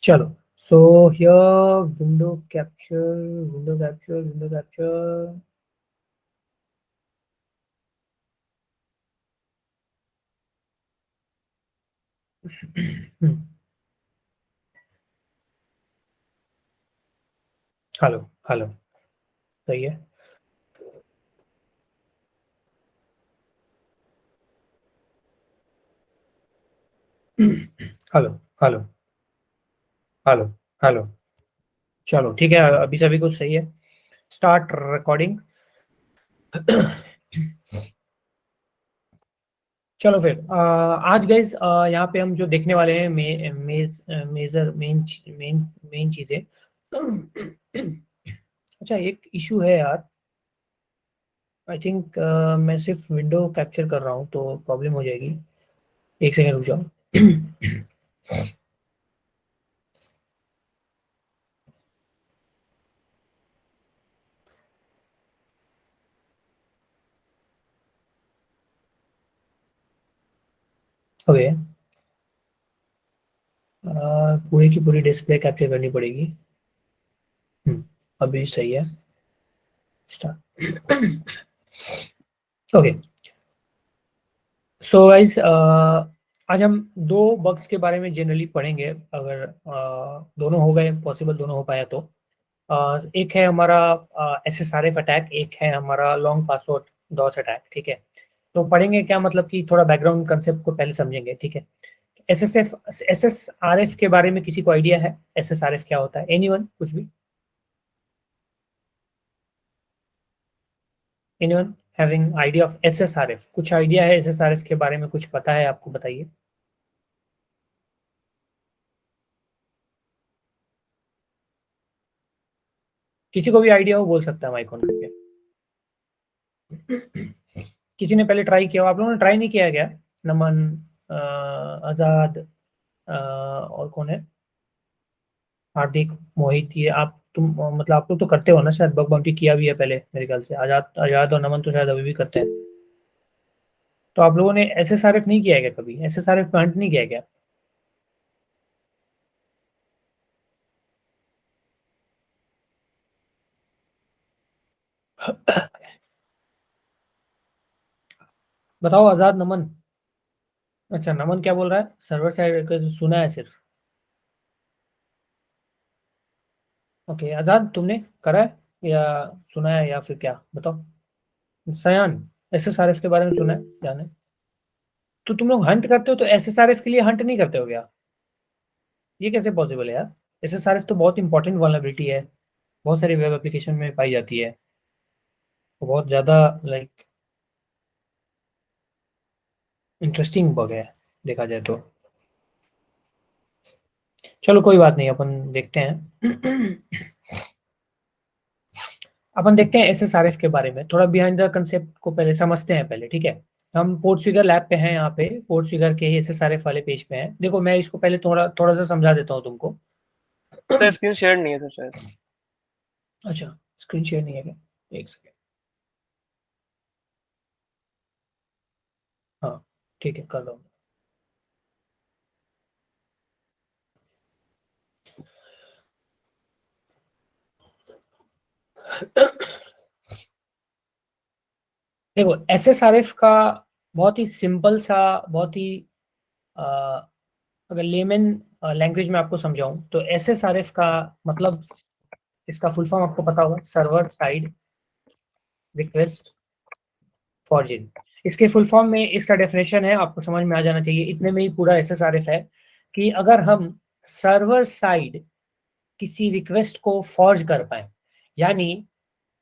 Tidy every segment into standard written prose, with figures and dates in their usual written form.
चलो, so here window capture. Hello hello. सही है। Hello hello hello hello. चलो ठीक है, अभी सभी कुछ सही है। Start recording. चलो फिर आज गाइस यहाँ पे हम जो देखने वाले हैं मेजर मेन मेन मेन चीजें। अच्छा, एक इशू है यार। आई थिंक मैं सिर्फ विंडो कैप्चर कर रहा हूँ तो प्रॉब्लम हो जाएगी। एक सेकंड रुक जाओ। ओके, पूरी की पूरी डिस्प्ले कैप्चर करनी पड़ेगी। अभी सही है। स्टार्ट। ओके, सो गाइस आज हम दो बग्स के बारे में जनरली पढ़ेंगे। अगर दोनों हो गए, पॉसिबल दोनों हो पाया तो एक है हमारा SSRF अटैक, एक है हमारा लॉन्ग पासवर्ड डॉस अटैक। ठीक है, तो पढ़ेंगे क्या, मतलब कि थोड़ा बैकग्राउंड कंसेप्ट को पहले समझेंगे। ठीक है। SSRF के बारे में किसी को आइडिया है? SSRF क्या होता है? एनीवन, कुछ भी? Anyone having idea of SSRF? कुछ आइडिया है SSRF के बारे में? कुछ पता है आपको? बताइए। किसी को भी आइडिया हो बोल सकता है माइक ऑन करके। किसी ने पहले ट्राई किया हो? आप लोगों ने ट्राई नहीं किया है क्या? नमन, आजाद, और कौन है? हार्दिक, मोहित, ये आप तुम मतलब आप लोग तो करते हो ना शायद, बग बाउंटी किया भी है पहले मेरे ख्याल से। आजाद आजाद और नमन तो शायद अभी भी करते हैं। तो आप लोगों ने SSRF नहीं किया है क्या कभी? SSRF का हंट नहीं किया है क्या? बताओ आजाद, नमन। अच्छा, नमन क्या बोल रहा है? सर्वर साइड का सुना है सिर्फ। ओके, आजाद तुमने करा है या सुना है या फिर क्या? बताओ। सयान, SSRF के बारे में सुना है, जाने। तो तुम लोग हंट करते हो तो SSRF के लिए हंट नहीं करते हो क्या? ये कैसे पॉसिबल है यार? SSRF तो बहुत इंपॉर्टेंट वल्नरेबिलिटी है, बहुत सारी वेब एप्लीकेशन में पाई जाती है, तो बहुत ज़्यादा लाइक इंटरेस्टिंग बग है देखा जाए तो। चलो कोई बात नहीं, अपन देखते हैं। अपन देखते हैं SSRF के बारे में थोड़ा बिहाइंड द कंसेप्ट को पहले समझते हैं पहले। ठीक है, हम पोर्टफिगर लैब पे हैं, यहाँ पे पोर्टफिगर के ही SSRF वाले पेज पे हैं। देखो मैं इसको पहले थोड़ा थोड़ा सा समझा देता हूँ तुमको। सर स्क्रीन शेयर नहीं है सर शायद। अच्छा, स्क्रीन शेयर नहीं है क्या? एक सेकेंड। हाँ ठीक है, कर लो। देखो SSRF का बहुत ही सिंपल सा, बहुत ही अ, अगर लेमन लैंग्वेज में आपको समझाऊं तो SSRF का मतलब, इसका फुल फॉर्म आपको पता होगा, सर्वर साइड रिक्वेस्ट फॉरवर्डिंग। इसके फुल फॉर्म में इसका डेफिनेशन है, आपको समझ में आ जाना चाहिए, इतने में ही पूरा SSRF है कि अगर हम सर्वर साइड किसी रिक्वेस्ट को फॉर्ज कर पाए, यानी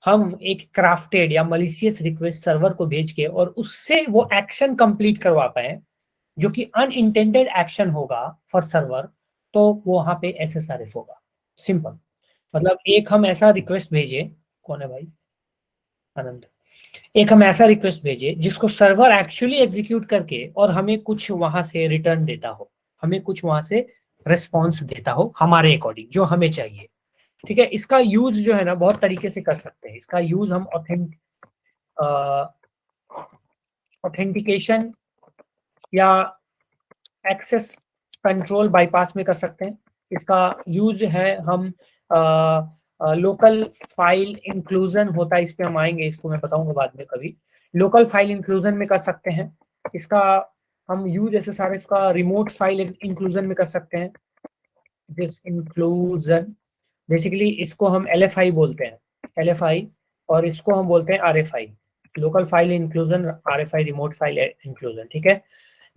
हम एक क्राफ्टेड या मलिशियस रिक्वेस्ट सर्वर को भेज के और उससे वो एक्शन कंप्लीट करवा पाए जो कि अनइंटेंडेड एक्शन होगा फॉर सर्वर, तो वो वहां पे SSRF होगा। सिंपल। मतलब एक हम ऐसा रिक्वेस्ट भेजे, कौन है भाई? आनंद। एक हम ऐसा रिक्वेस्ट भेजे जिसको सर्वर एक्चुअली एग्जीक्यूट करके और हमें कुछ वहां से रिटर्न देता हो, हमें कुछ वहां से रिस्पॉन्स देता हो हमारे अकॉर्डिंग जो हमें चाहिए। ठीक है, इसका यूज जो है ना बहुत तरीके से कर सकते हैं। इसका यूज हम ऑथेंटिकेशन या एक्सेस कंट्रोल बाईपास में कर सकते हैं। इसका यूज है हम लोकल फाइल इंक्लूजन होता है, इस पे हम आएंगे, इसको मैं बताऊंगा बाद में कभी। लोकल फाइल इंक्लूजन में कर सकते हैं इसका हम यूज। SSRF का रिमोट फाइल इंक्लूजन में कर सकते हैं। दिस इंक्लूजन बेसिकली इसको हम LFI बोलते हैं, LFI, और इसको हम बोलते हैं RFI, local file inclusion, RFI remote file inclusion. ठीक है,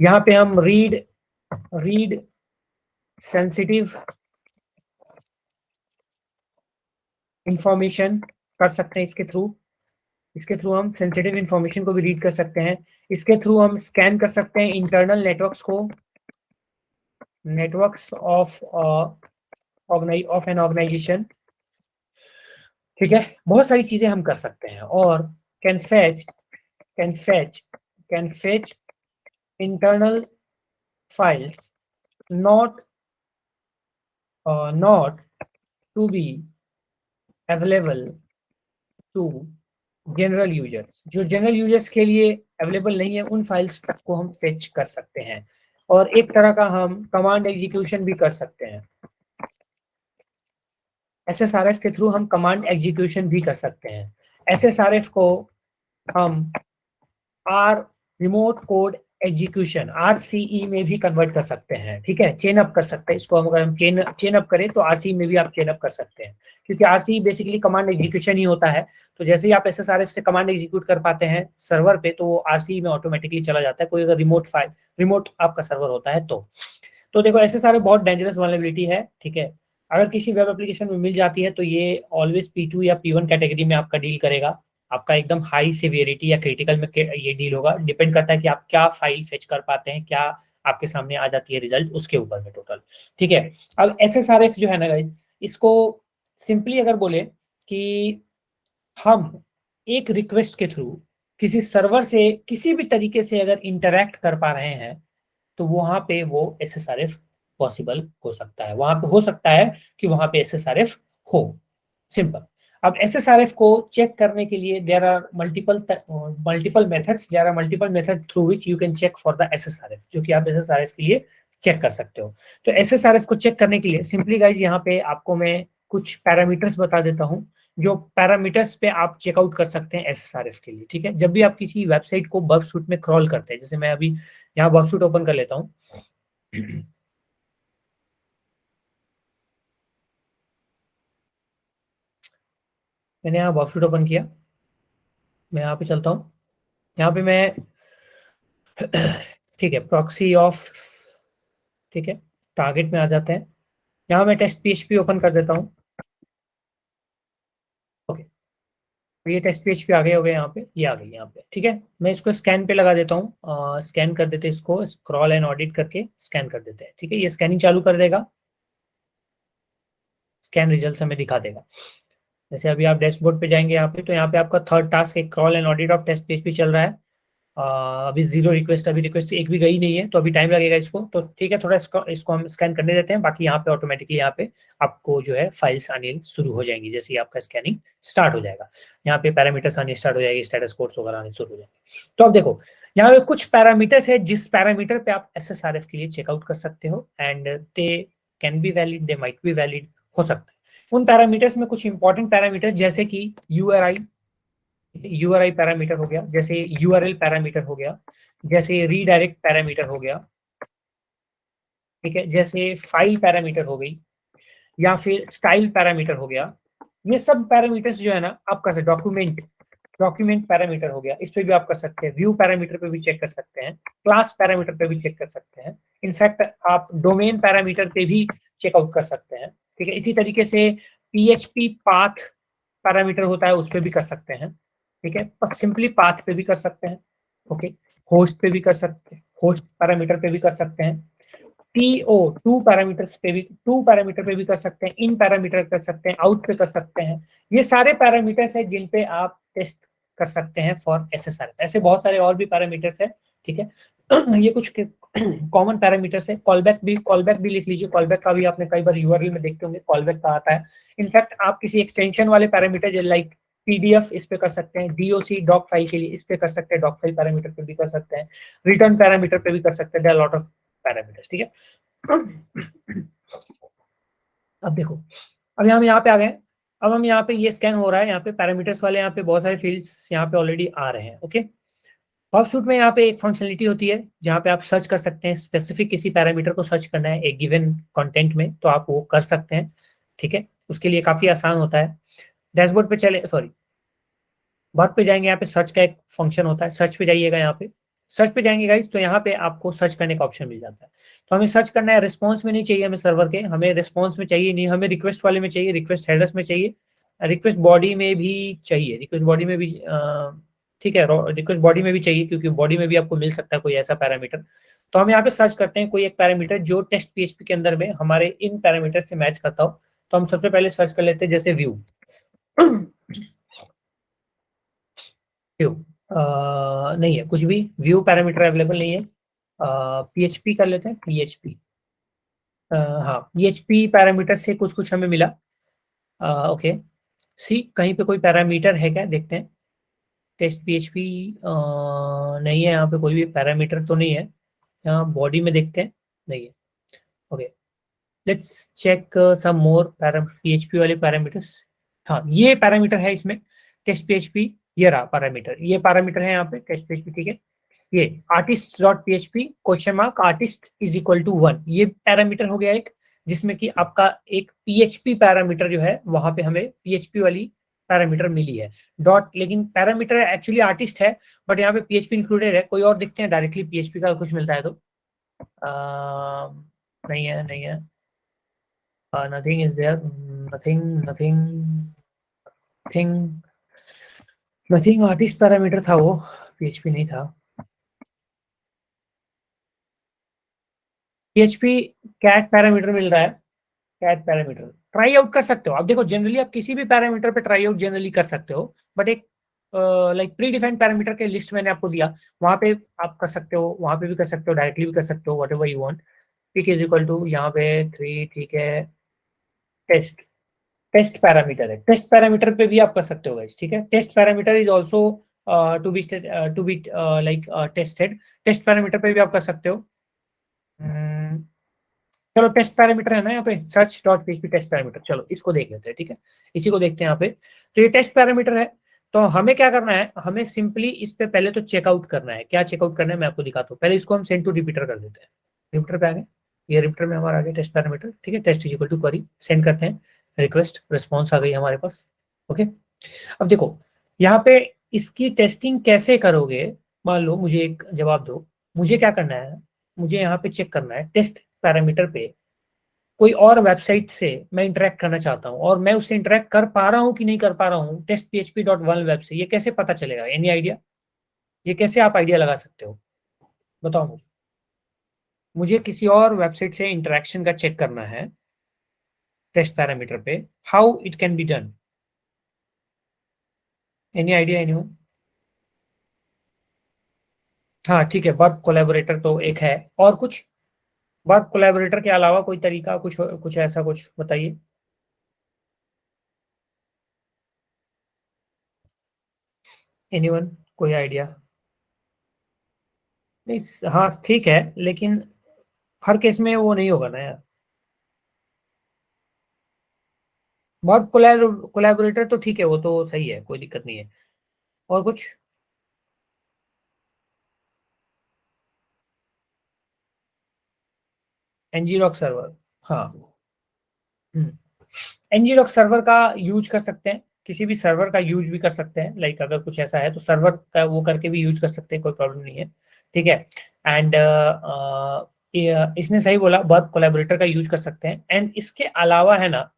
यहाँ पे हम रीड सेंसिटिव इंफॉर्मेशन कर सकते हैं इसके थ्रू हम सेंसिटिव इंफॉर्मेशन को भी रीड कर सकते हैं। इसके थ्रू हम स्कैन कर सकते हैं इंटरनल नेटवर्क्स को, नेटवर्क्स ऑफ एन ऑर्गेनाइजेशन। ठीक है, बहुत सारी चीजें हम कर सकते हैं। और can fetch internal files not to be available to general users, जो जनरल यूजर्स के लिए अवेलेबल नहीं है, उन फाइल्स तक को हम फेच कर सकते हैं। और एक तरह का हम कमांड एग्जीक्यूशन भी कर सकते हैं। SSRF के थ्रू हम कमांड एग्जीक्यूशन भी कर सकते हैं। SSRF को हम रिमोट कोड एग्जीक्यूशन RCE में भी कन्वर्ट कर सकते हैं। ठीक है, चेन अप कर सकते हैं इसको हम। अगर हम चेन अप करें तो RCE में भी आप चेन अप कर सकते हैं, क्योंकि RCE बेसिकली कमांड एग्जीक्यूशन ही होता है। तो जैसे ही आप SSRF से कमांड एग्जीक्यूट कर पाते हैं सर्वर पे, तो वो RCE में ऑटोमेटिकली चला जाता है, कोई अगर रिमोट आपका सर्वर होता है तो देखो SSRF बहुत डेंजरस वल्नरेबिलिटी है। ठीक है, अगर किसी वेब एप्लीकेशन में मिल जाती है तो ये ऑलवेज P2 या P1 कैटेगरी में आपका डील करेगा। आपका एकदम हाई सिवियरिटी या क्रिटिकल में ये डील होगा। डिपेंड करता है कि आप क्या फाइल फेच कर पाते हैं, क्या आपके सामने आ जाती है रिजल्ट, उसके ऊपर में टोटल। ठीक है, अब SSRF जो है ना गाइस, इसको सिंपली अगर बोले कि हम एक रिक्वेस्ट के थ्रू किसी सर्वर से किसी भी तरीके से अगर इंटरैक्ट कर पा रहे हैं, तो वहां पे वो SSRF पॉसिबल हो सकता है। वहां पे हो सकता है कि वहां पे SSRF हो, सिंपल। अब SSRF को चेक करने के लिए there are multiple methods through which you can check for the SSRF, जो कि आप SSRF के लिए चेक कर सकते हो। तो SSRF को चेक करने के लिए सिंपली गाइज यहाँ पे आपको मैं कुछ पैरामीटर्स बता देता हूँ, जो पैरामीटर्स पे आप चेकआउट कर सकते हैं SSRF के लिए। ठीक है, जब भी आप किसी वेबसाइट को बर्बसूट में क्रॉल करते हैं, जैसे मैं अभी यहाँ बर्बसूट ओपन कर लेता हूँ। मैंने यहाँ बर्बसूट ओपन किया, मैं यहाँ पे चलता हूँ, यहाँ पे मैं ठीक है प्रॉक्सी ऑफ, ठीक है, टारगेट में आ जाते हैं। यहाँ मैं टेस्ट PHP ओपन कर देता हूँ। ओके, तो ये टेस्ट PHP आ गए हो गए, यहाँ पे ये आ गई यहाँ पे। ठीक है, मैं इसको स्कैन पे लगा देता हूँ। स्कैन कर देते हैं इसको, स्क्रॉल एंड ऑडिट करके स्कैन कर देते हैं। ठीक है, ये स्कैनिंग चालू कर देगा, स्कैन रिजल्ट हमें दिखा देगा। जैसे अभी आप डैशबोर्ड पे जाएंगे यहाँ पे, तो यहाँ पे आपका थर्ड टास्क एक crawl and audit of test PHP चल रहा है। अभी 0 रिक्वेस्ट, अभी रिक्वेस्ट एक भी गई नहीं है, तो अभी टाइम लगेगा इसको। तो ठीक है, थोड़ा इसको हम स्कैन करने देते हैं। बाकी यहाँ पे ऑटोमेटिकली यहाँ पे आपको जो है फाइल्स आने शुरू हो जाएंगी जैसे ही आपका स्कैनिंग स्टार्ट हो जाएगा। यहाँ पे पैरामीटर्स आने स्टार्ट हो जाएगी, स्टेटस कोड्स वगैरह आने शुरू हो जाएंगे। तो अब देखो यहाँ पे कुछ पैरामीटर्स है, जिस पैरामीटर पे आप SSRF के लिए चेकआउट कर सकते हो, and they can be valid, they might be valid, हो सकता है। उन पैरामीटर्स में कुछ इंपॉर्टेंट पैरामीटर्स जैसे कि URI पैरामीटर हो गया, जैसे URL पैरामीटर हो गया, जैसे रीडायरेक्ट पैरामीटर हो गया, ठीक है, जैसे फाइल पैरामीटर हो गई, या फिर स्टाइल पैरामीटर हो गया। ये सब पैरामीटर्स जो है ना आप कर सकते, डॉक्यूमेंट पैरामीटर हो गया, इस पे भी आप कर सकते हैं। व्यू पैरामीटर पे भी चेक कर सकते हैं, क्लास पैरामीटर पे भी चेक कर सकते हैं। इनफैक्ट आप डोमेन पैरामीटर पे भी चेकआउट कर सकते हैं। ठीक है, इसी तरीके से PHP पाथ पैरामीटर होता है, उस पर भी कर सकते हैं। ठीक है, पर सिंपली पाथ पे भी कर सकते हैं। ओके, होस्ट पे भी कर सकते हैं, होस्ट पैरामीटर पे भी कर सकते हैं। टू पैरामीटर पे भी कर सकते हैं, इन पैरामीटर कर सकते हैं, आउट पे कर सकते हैं। ये सारे पैरामीटर्स है जिन पे आप टेस्ट कर सकते हैं फॉर SSRF। ऐसे बहुत सारे और भी पैरामीटर्स है। ठीक है, ये कुछ कॉमन पैरामीटर्स है। कॉलबैक भी लिख लीजिए, कॉलबैक का भी आपने कई बार URL में देखते होंगे, कॉलबैक का आता है। इनफैक्ट आप किसी एक्सटेंशन वाले पैरामीटर लाइक PDF इस पे कर सकते हैं, DOC डॉक फाइल के लिए इस पे कर सकते हैं, डॉक फाइल पैरामीटर पे भी कर सकते हैं, रिटर्न पैरामीटर पे भी कर सकते हैं। लॉट ऑफ पैरामीटर्स, ठीक है। अब देखो, अभी हम यहाँ पे आ गए। अब हम यहाँ पे ये स्कैन हो रहा है, यहाँ पे पैरामीटर्स वाले यहाँ पे बहुत सारे फील्ड्स यहाँ पे ऑलरेडी आ रहे हैं। ओके, पॉपसूट में यहाँ पे एक फंक्शनलिटी होती है जहाँ पे आप सर्च कर सकते हैं, स्पेसिफिक किसी पैरामीटर को सर्च करना है एक गिवन कंटेंट में, तो आप वो कर सकते हैं, ठीक है। उसके लिए काफी आसान होता है। डैशबोर्ड पे चले, सॉरी, वर्क पे जाएंगे, यहाँ पे सर्च का एक फंक्शन होता है, सर्च पे जाइएगा, यहाँ पे सर्च पे जाएंगे गाइस, तो यहाँ पे आपको सर्च करने का ऑप्शन मिल जाता है। तो हमें सर्च करना है, रिस्पॉन्स में नहीं चाहिए हमें सर्वर के, हमें रिस्पॉन्स में चाहिए नहीं, हमें रिक्वेस्ट वाले में चाहिए, रिक्वेस्ट हेडर्स में चाहिए, रिक्वेस्ट बॉडी में भी चाहिए, रिक्वेस्ट बॉडी में भी ठीक है, रिक्वेस्ट बॉडी में भी चाहिए, क्योंकि बॉडी में भी आपको मिल सकता है कोई ऐसा पैरामीटर। तो हम यहाँ पे सर्च करते हैं कोई एक पैरामीटर जो टेस्ट पीएचपी के अंदर में हमारे इन पैरामीटर से मैच करता हो। तो हम सबसे पहले सर्च कर लेते हैं जैसे व्यू। व्यू नहीं है कुछ भी, व्यू पैरामीटर अवेलेबल नहीं है। पीएचपी कर लेते हैं, पीएचपी। हाँ, पीएचपी पैरामीटर से कुछ कुछ हमें मिला। ओके, सी कहीं पे कोई पैरामीटर है क्या, देखते हैं। टेस्ट पीएचपी नहीं है, यहाँ पे कोई भी पैरामीटर तो नहीं है। यहाँ बॉडी में देखते हैं, नहीं है। Okay, let's check some more PHP वाले पैरामीटर्स। हाँ, ये पैरामीटर है इसमें, टेस्ट पीएचपी, ये रहा पैरामीटर, ये पैरामीटर है यहाँ पे टेस्ट पीएचपी, ठीक है। ये artist dot PHP question mark artist is equal to 1, ये पैरामीटर हो गया एक, जिसमें कि आपका एक पीएचपी पैरामीटर जो है वहां पे हमें पीएचपी वाली पैरामीटर मिली है डॉट, लेकिन पैरामीटर एक्चुअली आर्टिस्ट है, बट यहाँ पे पीएचपी इंक्लूडेड है। कोई और देखते हैं डायरेक्टली पीएचपी का कुछ मिलता है तो नहीं है, नहीं है, nothing is there, nothing, nothing, thing, nothing artist parameter था वो, पीएचपी नहीं था। पीएचपी कैट पैरामीटर मिल रहा है, कैट पैरामीटर ट्राई आउट कर सकते हो। अब देखो, जनरली आप किसी भी पैरामीटर पे ट्राई आउट जनरली कर सकते हो, बट एक लाइक प्री डिफाइंड पैरामीटर के लिस्ट मैंने आपको दिया, वहां पे आप कर सकते हो, वहां पे भी कर सकते हो, डायरेक्टली भी कर सकते हो, whatever you want. Pick is equal to यहाँ पे 3, ठीक है। टेस्ट, टेस्ट पैरामीटर है, टेस्ट पैरामीटर पे भी आप कर सकते हो गाइस, ठीक है। Test parameter is also to be like tested, test parameter पे भी आप कर सकते हो। हम्म, चलो टेस्ट पैरामीटर है ना यहाँ पे, search dot PHP test parameter, चलो इसको देख लेते हैं, ठीक है। इसी को देखते हैं यहाँ पे। तो ये टेस्ट पैरामीटर है, तो हमें क्या करना है, हमें सिंपली इस पे पहले तो चेकआउट करना है। क्या चेकआउट करना है मैं आपको दिखाता हूँ, पहले इसको हम सेंड टू रिपीटर कर देते हैं। रिपीटर पे आ गए, ये रिपीटर में हमारा आ गया टेस्ट पैरामीटर, ठीक है। Test is equal to query, send करते हैं, रिक्वेस्ट रिस्पॉन्स आ गई हमारे पास। ओके, अब देखो यहाँ पे इसकी टेस्टिंग कैसे करोगे, मान लो मुझे एक जवाब दो, मुझे क्या करना है, मुझे यहाँ पे चेक करना है टेस्ट पैरामीटर पे कोई और वेबसाइट से मैं इंटरेक्ट करना चाहता हूँ, और मैं उससे इंटरेक्ट कर पा रहा हूँ कि नहीं कर पा रहा हूँ test PHP dot one web से, ये कैसे पता चलेगा, एनी आइडिया, ये कैसे आप आइडिया लगा सकते हो, बताओ मुझे। मुझे किसी और वेबसाइट से इंटरेक्शन का चेक करना है टेस्ट पैरामीटर पे, how it can be done, any idea any. हाँ ठीक है, वर्क कोलैबोरेटर तो एक है, और कुछ वर्क कोलैबोरेटर के अलावा कोई तरीका, कुछ कुछ ऐसा कुछ बताइए। एनीवन, कोई आइडिया नहीं। हाँ ठीक है, लेकिन हर केस में वो नहीं होगा ना यार। वर्क कोलैबोरेटर तो ठीक है, वो तो सही है, कोई दिक्कत नहीं है। और कुछ, एनजीरॉक सर्वर, हाँ। एनजीरॉक सर्वर का यूज कर सकते हैं, किसी भी सर्वर का यूज भी कर सकते हैं, लाइक अगर कुछ ऐसा है तो सर्वर का वो करके भी यूज कर सकते हैं, कोई प्रॉब्लम नहीं है, ठीक है। एंड इसने सही बोला, वर्क कोलैबोरेटर का यूज कर सकते हैं। एंड इसके अलावा है ना,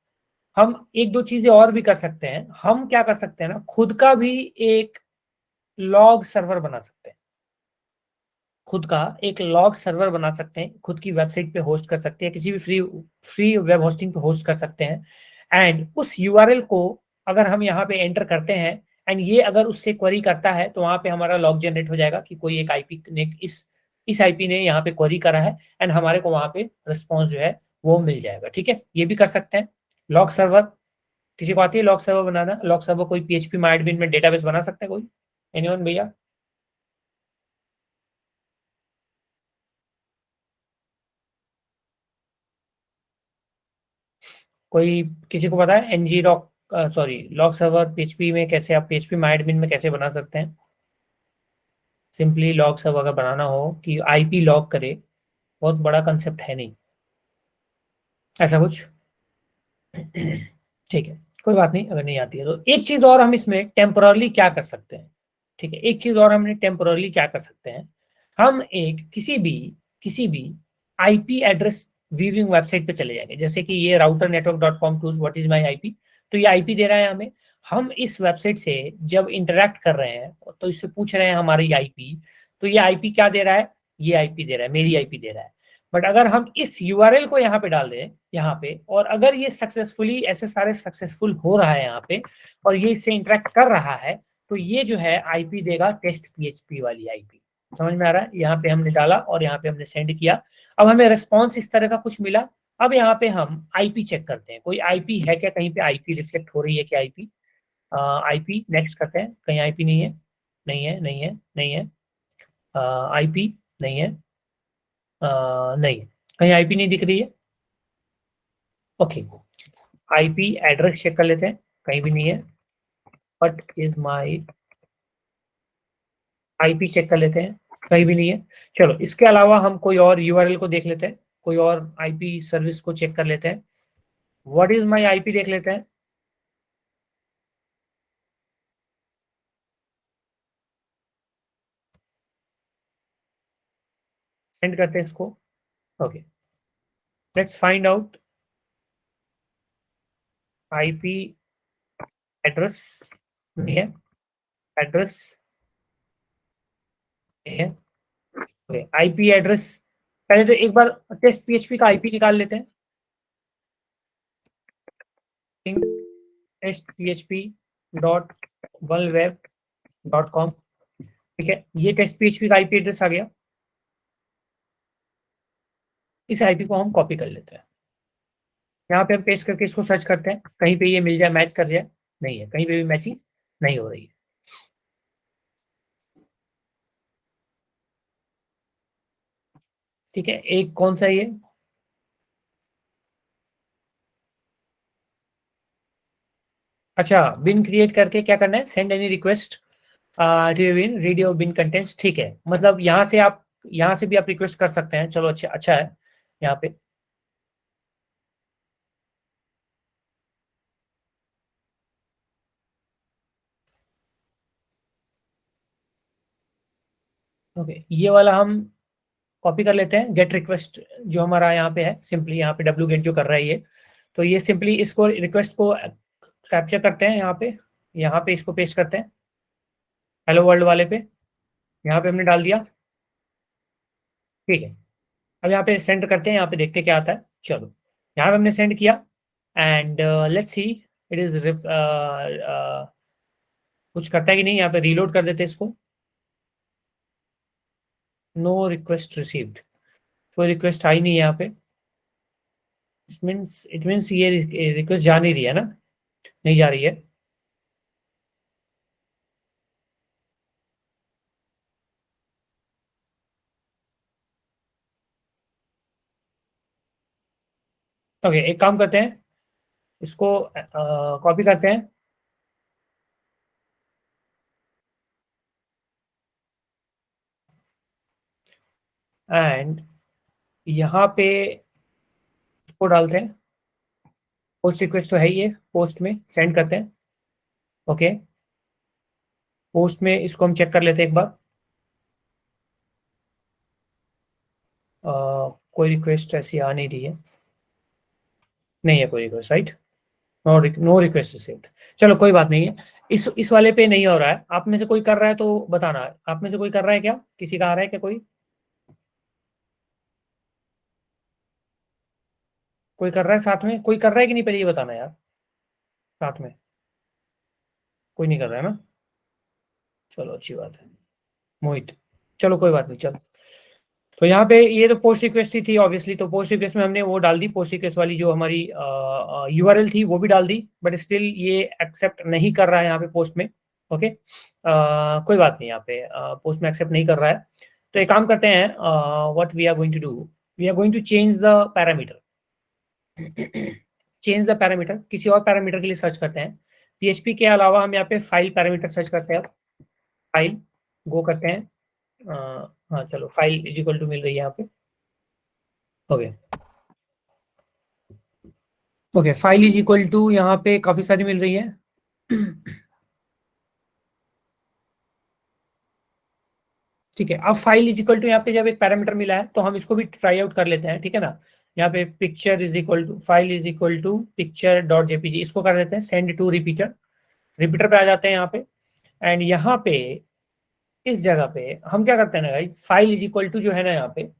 हम एक दो चीजें और भी कर सकते हैं। हम क्या कर सकते हैं ना, खुद का भी एक लॉग सर्वर बना सकते हैं, खुद का एक लॉग सर्वर बना सकते हैं, खुद की वेबसाइट पे होस्ट कर सकते हैं, किसी भी फ्री फ्री वेब होस्टिंग पे होस्ट कर सकते हैं। एंड उस यूआरएल को अगर हम यहाँ पे एंटर करते हैं, एंड ये अगर उससे क्वेरी करता है, तो वहां पे हमारा लॉग जनरेट हो जाएगा कि कोई एक आईपी ने इस आईपी ने यहाँ पे क्वेरी करा है, एंड हमारे को वहां पे रिस्पॉन्स जो है वो मिल जाएगा, ठीक है। ये भी कर सकते हैं लॉग सर्वर। किसी को आती है लॉग सर्वर बनाना, लॉग सर्वर कोई पीएचपी माइडबीन में डेटाबेस बना सकता है कोई, एनीवन भैया। कोई किसी को पता है एनजी लॉग सर्वर पीएचपी में कैसे, आप पीएचपी माई एडमिन में कैसे बना सकते हैं? सिंपली लॉग सर्वर अगर बनाना हो कि आईपी लॉग करे, बहुत बड़ा कंसेप्ट है नहीं, ऐसा कुछ। ठीक है, कोई बात नहीं, अगर नहीं आती है तो एक चीज और हम इसमें टेम्पोरली क्या कर सकते हैं। ठीक है, एक चीज और हमने टेम्पोरली क्या कर सकते हैं, हम एक किसी भी आईपी एड्रेस व्यूइंग वेबसाइट पे चले जाएंगे, जैसे कि ये router network dot com to what is my IP, तो ये आईपी दे रहा है हमें। हम इस वेबसाइट से जब इंटरेक्ट कर रहे हैं तो इससे पूछ रहे हैं हमारी आईपी, तो ये आईपी क्या दे रहा है, ये आईपी दे रहा है, मेरी आईपी दे रहा है। बट अगर हम इस यूआरएल को यहाँ पे डाल दें यहाँ पे, और अगर ये सक्सेसफुली एसएसआरएफ सक्सेसफुल हो रहा है यहाँ पे और ये इससे इंटरेक्ट कर रहा है, तो ये जो है आईपी देगा टेस्ट पीएचपी वाली आईपी। समझ में आ रहा है? यहाँ पे हमने डाला और यहाँ पे हमने सेंड किया, अब हमें रिस्पॉन्स इस तरह का कुछ मिला। अब यहाँ पे हम आईपी चेक करते हैं, कोई आईपी है क्या, कहीं पे आईपी रिफ्लेक्ट हो रही है क्या आईपी। आईपी नेक्स्ट करते हैं, कहीं आईपी नहीं है, नहीं है, नहीं है, नहीं है, आईपी नहीं है, नहीं, कहीं आईपी नहीं दिख रही है। ओके, आईपी एड्रेस चेक कर लेते हैं, कहीं भी नहीं है। What is my IP check कर लेते हैं, कहीं भी नहीं है। चलो इसके अलावा हम कोई और यूआरएल को देख लेते हैं, कोई और आईपी सर्विस को चेक कर लेते हैं। व्हाट इज माई आईपी देख लेते हैं। सेंड करते हैं इसको। Okay, let's find out IP address. नहीं है, एड्रेस नहीं है। ओके, आईपी एड्रेस, पहले तो एक बार टेस्ट पीएचपी का आईपी निकाल लेते हैं। Test PHP dot web dot com. ठीक है, ये टेस्ट पीएचपी का आईपी एड्रेस आ गया। इस आईपी को हम कॉपी कर लेते हैं, यहाँ पे हम पेस्ट करके इसको सर्च करते हैं, कहीं पे ये मिल जाए, मैच कर जाए। नहीं है, कहीं पे भी मैचिंग नहीं हो रही है। ठीक है, एक कौन सा ये, अच्छा बिन क्रिएट करके क्या करना है, send any request to bin read your bin contents. ठीक है, मतलब यहाँ से आप, यहाँ से भी आप रिक्वेस्ट कर सकते हैं। चलो अच्छा, अच्छा है यहाँ पे। ओके, ये वाला हम कॉपी कर लेते हैं, गेट रिक्वेस्ट जो हमारा यहाँ पे है, सिंपली यहाँ पे डब्ल्यू गेट जो कर रहा है ये, तो ये सिंपली इसको रिक्वेस्ट को कैप्चर करते हैं यहाँ पे इसको पेस्ट करते हैं हेलो वर्ल्ड वाले पे, यहाँ पे हमने डाल दिया। ठीक है, अब यहाँ पे सेंड करते हैं, यहाँ पे देखते हैं क्या आता है। चलो यहाँ पे हमने सेंड किया and let's see it is कुछ करता है कि नहीं, यहाँ पे रीलोड कर देते हैं इसको। नो रिक्वेस्ट रिसीव्ड, कोई रिक्वेस्ट आई नहीं है यहाँ पे। इट मीन्स ये रिक्वेस्ट जा नहीं रही है ना, नहीं जा रही है। ओके, एक काम करते हैं, इसको कॉपी करते हैं एंड यहाँ पे इसको डालते हैं। पोस्ट रिक्वेस्ट तो है ही है, पोस्ट में सेंड करते हैं। ओके, पोस्ट में इसको हम चेक कर लेते हैं एक बार। कोई रिक्वेस्ट ऐसी आ नहीं रही है, नहीं है कोई request, right? No request received. चलो कोई बात नहीं है, इस वाले पे नहीं हो रहा है। आप में से कोई कर रहा है तो बताना, आप में से कोई कर रहा है क्या, किसी का आ रहा है क्या, कोई कर रहा है साथ में, कोई कर रहा है कि नहीं, पहले ये बताना यार। साथ में कोई नहीं कर रहा है ना, चलो अच्छी बात है। मोहित, चलो कोई बात नहीं, चलो। तो यहाँ पे ये तो पोस्ट रिक्वेस्ट ही थी ऑब्वियसली, तो पोस्ट रिक्वेस्ट में हमने वो डाल दी, पोस्ट रिक्वेस्ट वाली जो हमारी यूआरएल थी वो भी डाल दी, बट स्टिल ये एक्सेप्ट नहीं कर रहा है यहाँ पे पोस्ट में। ओके, कोई बात नहीं, यहाँ पे पोस्ट में एक्सेप्ट नहीं कर रहा है। तो एक काम करते हैं, what we are going to do, we are going to change the parameter. Change the parameter, किसी और पैरामीटर के लिए सर्च करते हैं। पीएचपी के अलावा हम यहाँ पे फाइल पैरामीटर सर्च करते हैं। फाइल गो करते हैं। हाँ चलो, फाइल इज इक्वल टू मिल रही है यहाँ पे। Okay okay, file is equal to यहाँ पे काफी सारी मिल रही है। ठीक है, अब फाइल इज इक्वल टू यहाँ पे जब एक पैरामीटर मिला है तो हम इसको भी ट्राई आउट कर लेते हैं, ठीक है ना। यहाँ पे picture is equal to file is equal to picture dot JPG, इसको कर देते हैं सेंड टू रिपीटर। रिपीटर पे आ जाते हैं यहाँ पे, एंड यहाँ पे इस जगह पे हम क्या करते हैं ना guys, file is equal to जो है ना,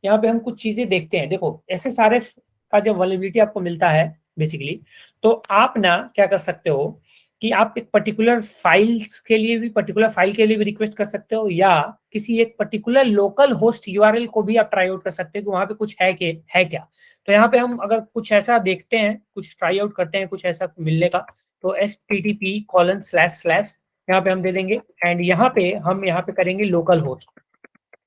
यहाँ पे हम कुछ चीजें देखते हैं। देखो एसएसआरएफ का जब वल्नरेबिलिटी आपको मिलता है बेसिकली, तो आप ना क्या कर सकते हो कि आप एक पर्टिकुलर फाइल्स के लिए भी, पर्टिकुलर फाइल के लिए भी रिक्वेस्ट कर सकते हो, या किसी एक पर्टिकुलर लोकल होस्ट यूआरएल को भी आप ट्राई आउट कर सकते हो कि वहां पे कुछ है कि है क्या। तो यहाँ पे हम अगर कुछ ऐसा देखते हैं, कुछ ट्राई आउट करते हैं कुछ ऐसा मिलने का, तो http:// यहाँ पे हम दे देंगे, एंड यहाँ पे करेंगे लोकल होस्ट।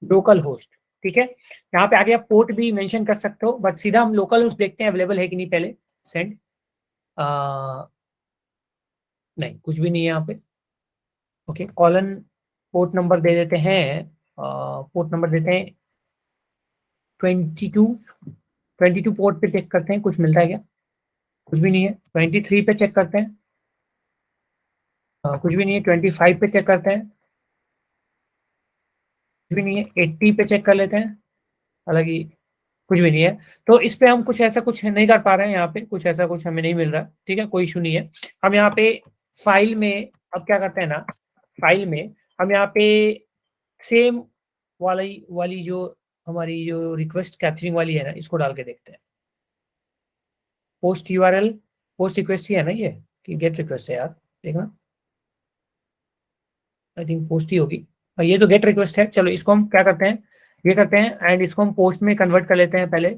लोकल होस्ट, ठीक है। यहाँ पे आगे आप पोर्ट भी मेंशन कर सकते हो, बट सीधा हम लोकल होस्ट देखते हैं अवेलेबल है कि नहीं पहले। सेंड, नहीं कुछ भी नहीं है यहाँ पे। ओके, कॉलन पोर्ट नंबर दे देते हैं, पोर्ट नंबर देते हैं 22। 22 पोर्ट पे चेक करते हैं कुछ मिलता है क्या, कुछ भी नहीं है। 23 पे चेक करते हैं, कुछ भी नहीं है। 25 पे चेक करते हैं, कुछ भी नहीं है। 80 पे चेक कर लेते हैं, हालांकि कुछ भी नहीं है। तो इस पे हम कुछ ऐसा कुछ नहीं कर पा रहे हैं, यहाँ पे कुछ ऐसा कुछ हमें नहीं मिल रहा, ठीक है, कोई इशू नहीं है। हम यहाँ पे फाइल में अब क्या करते हैं ना, फाइल में हम यहाँ पे सेम वाली वाली जो हमारी जो रिक्वेस्ट कैप्चरिंग वाली है ना, इसको डाल के देखते हैं। पोस्ट यूआरएल, पोस्ट रिक्वेस्ट ही है ना ये, कि गेट रिक्वेस्ट है यार, देखना। आई थिंक पोस्ट ही होगी। ये तो गेट रिक्वेस्ट है। चलो इसको हम क्या करते हैं, ये करते हैं एंड इसको हम पोस्ट में कन्वर्ट कर लेते हैं पहले।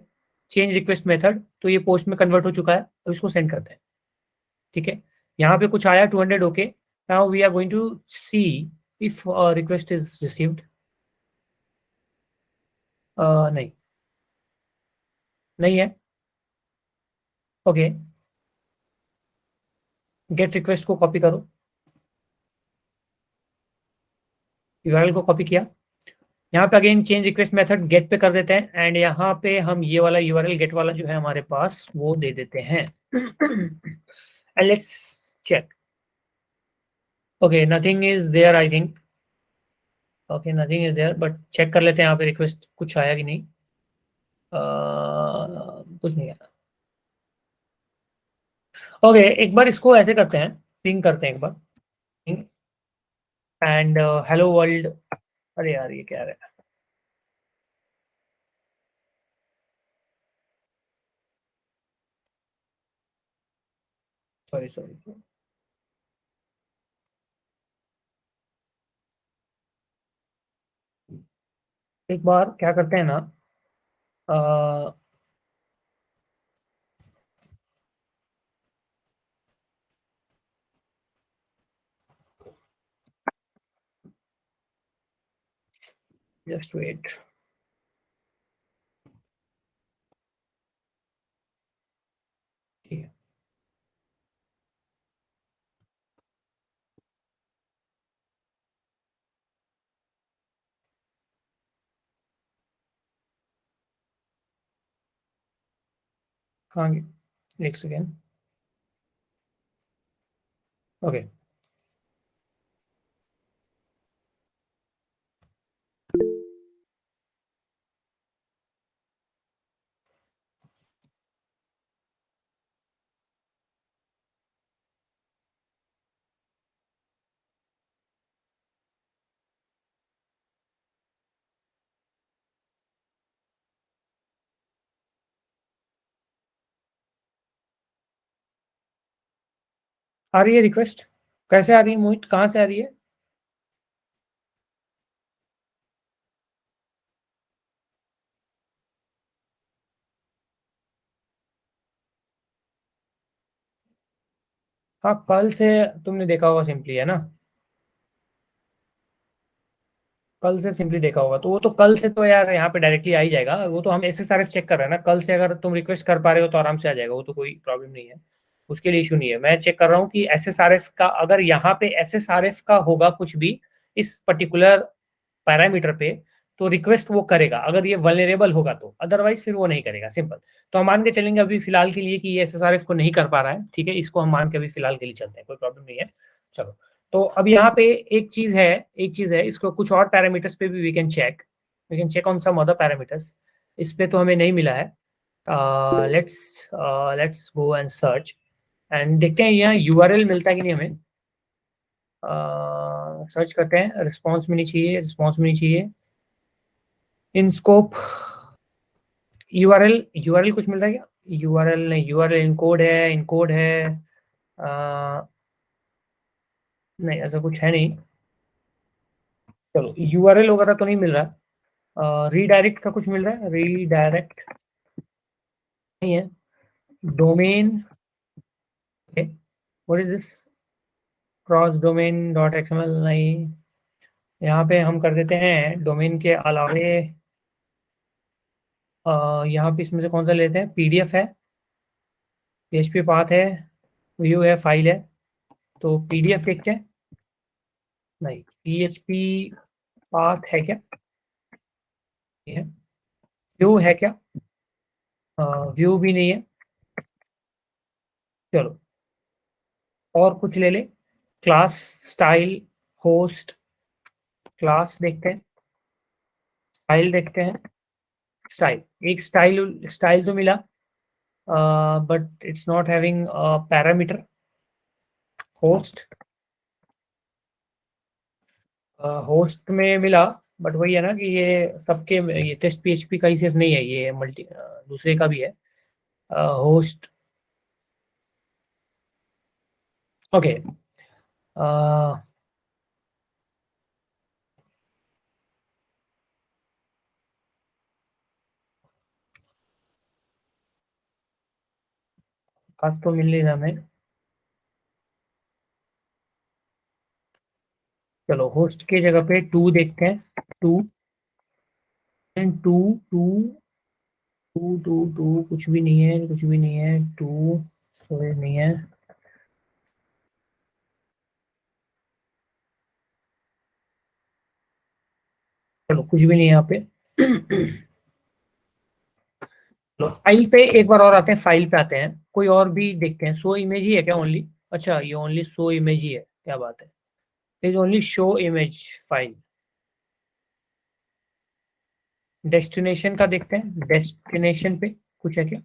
चेंज रिक्वेस्ट मेथड, तो ये पोस्ट में कन्वर्ट हो चुका है, तो इसको सेंड करते हैं, ठीक है। यहाँ पे कुछ आया 200, okay. Now we are going to see if request is received. नहीं, नहीं है। ओके, गेट रिक्वेस्ट को कॉपी करो, यूआरएल को कॉपी किया। यहाँ पे again change request method get पे कर देते हैं, एंड यहाँ पे हम ये वाला यूआरएल गेट वाला जो है हमारे पास वो दे देते हैं। And let's check. Okay, nothing is there I think. Okay, nothing is there, but check कर लेते हैं यहाँ पे रिक्वेस्ट कुछ आया कि नहीं। कुछ नहीं आया। ओके, एक बार इसको ऐसे करते हैं, पिंग करते हैं एक बार, एंड हेलो वर्ल्ड। अरे यार ये क्या है, सॉरी सॉरी। एक बार क्या करते हैं ना, जस्ट वेट। ठीक है, कहाँ गए, एक सेकेंड। ओके, आ रही है रिक्वेस्ट, कैसे आ रही है मोहित, कहाँ से आ रही है। हाँ कल से तुमने देखा होगा सिंपली, है ना। कल से सिंपली देखा होगा, तो वो तो कल से तो यार यहाँ पे डायरेक्टली आ ही जाएगा। वो तो हम एसएसआरएफ चेक कर रहे हैं ना, कल से अगर तुम रिक्वेस्ट कर पा रहे हो तो आराम से आ जाएगा, वो तो कोई प्रॉब्लम नहीं है। उसके लिए इशू नहीं है। मैं चेक कर रहा हूँ कि SSRF का, अगर यहाँ पे SSRF का होगा कुछ भी इस पर्टिकुलर पैरामीटर पे, तो रिक्वेस्ट वो करेगा अगर ये वल्नरेबल होगा तो, अदरवाइज फिर वो नहीं करेगा, सिंपल। तो हम मान के चलेंगे अभी फिलहाल के लिए कि ये SSRF को नहीं कर पा रहा है, ठीक है, इसको हम मान के अभी फिलहाल के लिए चलते हैं, कोई प्रॉब्लम नहीं है। चलो, तो अब यहाँ पे एक चीज है, इसको कुछ और पैरामीटर्स पे भी we can check on some other parameters. इस पे तो हमें नहीं मिला है। Let's go and search and देखते हैं यहाँ URL मिलता है कि नहीं हमें। सर्च करते हैं, रिस्पॉन्स मिलनी चाहिए, रिस्पॉन्स मिलनी चाहिए। इन स्कोप यूआरएल कुछ मिल रहा है क्या? यूआरएल नहीं, यूआरएल इनकोड है नहीं, ऐसा कुछ है नहीं। चलो, यूआरएल वगैरह तो नहीं मिल रहा। रीडायरेक्ट का कुछ मिल रहा है? रीडायरेक्ट नहीं है। Domain, what is this? Cross domain dot XML नहीं। यहाँ पे हम कर देते हैं डोमेन के अलावे। यहाँ पे इसमें से कौन सा लेते हैं? PDF है, PHP पाथ है, व्यू है, फाइल है। तो PDF देखते हैं। नहीं, PHP पाथ है क्या? ये है। व्यू है क्या? व्यू भी नहीं है। चलो, और कुछ ले ले। क्लास, स्टाइल, होस्ट, क्लास देखते हैं, स्टाइल देखते हैं। स्टाइल, एक स्टाइल स्टाइल तो मिला, but it's not having parameter. Host, host में मिला, बट वही है ना कि ये सबके, ये टेस्ट PHP का ही सिर्फ नहीं है, ये मल्टी दूसरे का भी है। Host, okay. बात तो मिल नहीं रहा हमें। चलो, होस्ट की जगह पे टू देखते हैं। Two two two two two two कुछ भी नहीं है, कुछ भी नहीं है। टू स्टोरेज नहीं है। चलो, कुछ भी नहीं है यहाँ पे। चलो, फाइल पे एक बार और आते हैं, फाइल पे आते हैं, कोई और भी देखते हैं। शो इमेज ही है क्या ओनली? अच्छा, ये ओनली शो इमेज ही है, क्या बात है। Is only show image file. Destination का देखते हैं, डेस्टिनेशन पे कुछ है क्या?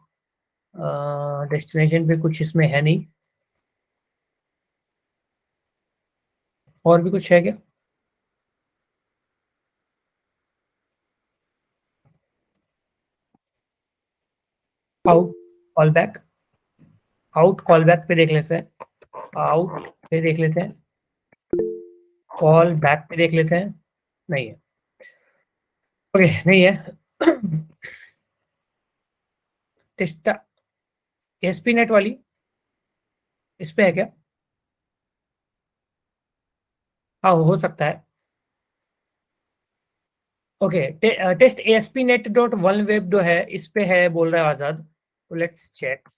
डेस्टिनेशन पे कुछ इसमें है नहीं। और भी कुछ है क्या? Out, call back. Out call back पे देख लेते हैं, आउट पे देख लेते हैं, कॉल बैक पे देख लेते हैं। नहीं है, ओके, नहीं है। टेस्टा, एसपी नेट वाली, इस पे है क्या? हाँ, हो सकता है। Okay, test SP net dot one web जो है, इस पे है बोल रहा है आजाद, तो let's check.